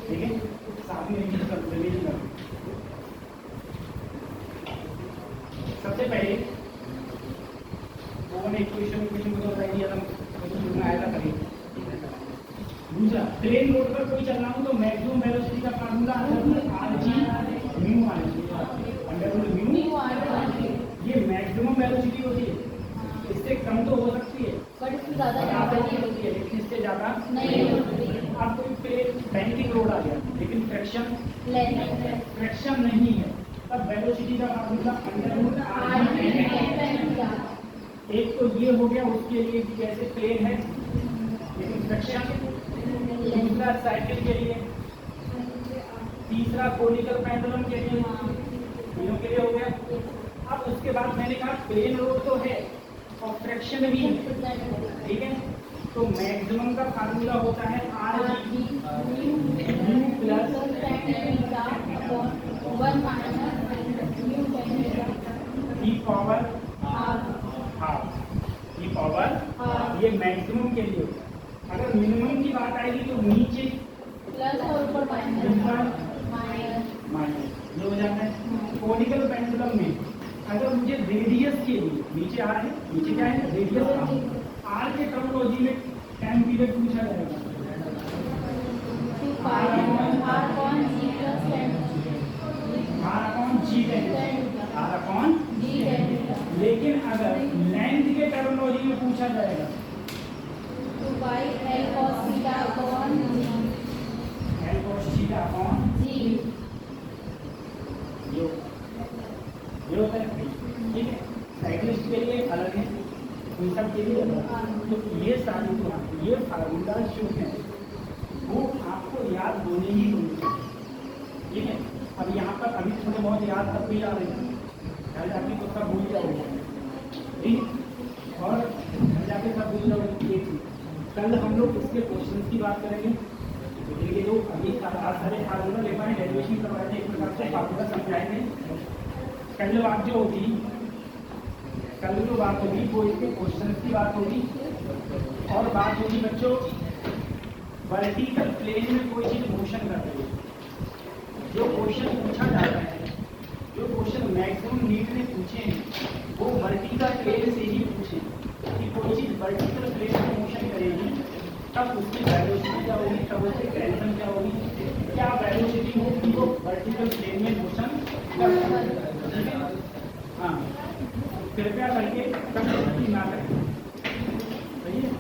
ठीक है, साथ में रिवीजन कर। सबसे पहले वो इक्वेशन को तो बताइए था, आया था कभी। दूसरा प्लेन रोड पर कोई चल रहा हूँ तो मैक्सिमम वेलोसिटी का formula R G mu R G, under root mu R G. ये मैक्सिमम वेलोसिटी होती है, इससे कम तो हो सकती है बट इससे ज़्यादा होती है, लेकिन इससे ज्यादा नहीं होती। अब कोई बैंकिंग रोड आ गया लेकिन फ्रैक्शन नहीं है, तब वेलोसिटी का फार्मूला अंडर रूट आरजी। एक तो ये हो गया उसके लिए कि कैसे प्लेन है लेकिन फ्रैक्शन, दूसरा साइकिल के लिए, तीसरा कोनिकल पेंडुलम के लिए, तीनों के लिए हो गया। अब उसके बाद मैंने कहा प्लेन रोड तो है और फ्रैक्शन भी है, ठीक है। तो मैक्सिमम का फार्मूला होता है आर जी प्लस ई पावर हाफ, ई पावर ये मैक्सिमम के लिए होता है। अगर मिनिमम की बात आएगी तो नीचे ऊपर माइनस ये हो जाता है। कोनिकल पेंडुलम में अगर मुझे रेडियस के लिए नीचे आर है, नीचे क्या है रेडियस, आर के टर्मोलॉजी में टाइम पीरियड पूछा जाएगा आर अपॉन लेकिन अगर लेंथ के टर्मोलॉजी में पूछा जाएगा एल cos थीटा अपॉन ये होता है, ठीक है। साइक्लिस्ट के लिए अलग है, उन सब के लिए अलग है। तो ये सारी ये फार्मूला जो है वो आपको याद होने ही होनी चाहिए, ठीक है। अब यहाँ पर अभी थोड़े बहुत याद तब भी आ रहे हैं, घर जाके तो सब भूल जाओगे, ठीक। और घर जाके सब भूल जाओगे। कल हम लोग इसके क्वेश्चन की बात करेंगे, ये जो अभी सारे फार्मूला ले पाए डेरिवेशन करवाए थे, एक प्रकार से फार्मूला समझाएंगे। कल बात जो होगी वो इसके क्वेश्चन की बात होगी और बात होगी बच्चों वर्टिकल प्लेन में कोई चीज मोशन कर रही है। जो क्वेश्चन पूछा जाता है, जो क्वेश्चन मैक्सिमम नीट ने पूछे हैं वो वर्टिकल प्लेन से ही पूछे कि कोई चीज वर्टिकल प्लेन में मोशन करेगी तब उसकी वेलोसिटी क्या होगी, तब उसकी डायरेक्शन क्या होगी, क्या वेलोसिटी होगी वो वर्टिकल प्लेन में मोशन कर सकती है। हाँ, कृपया करके कभी ना करें, सही है।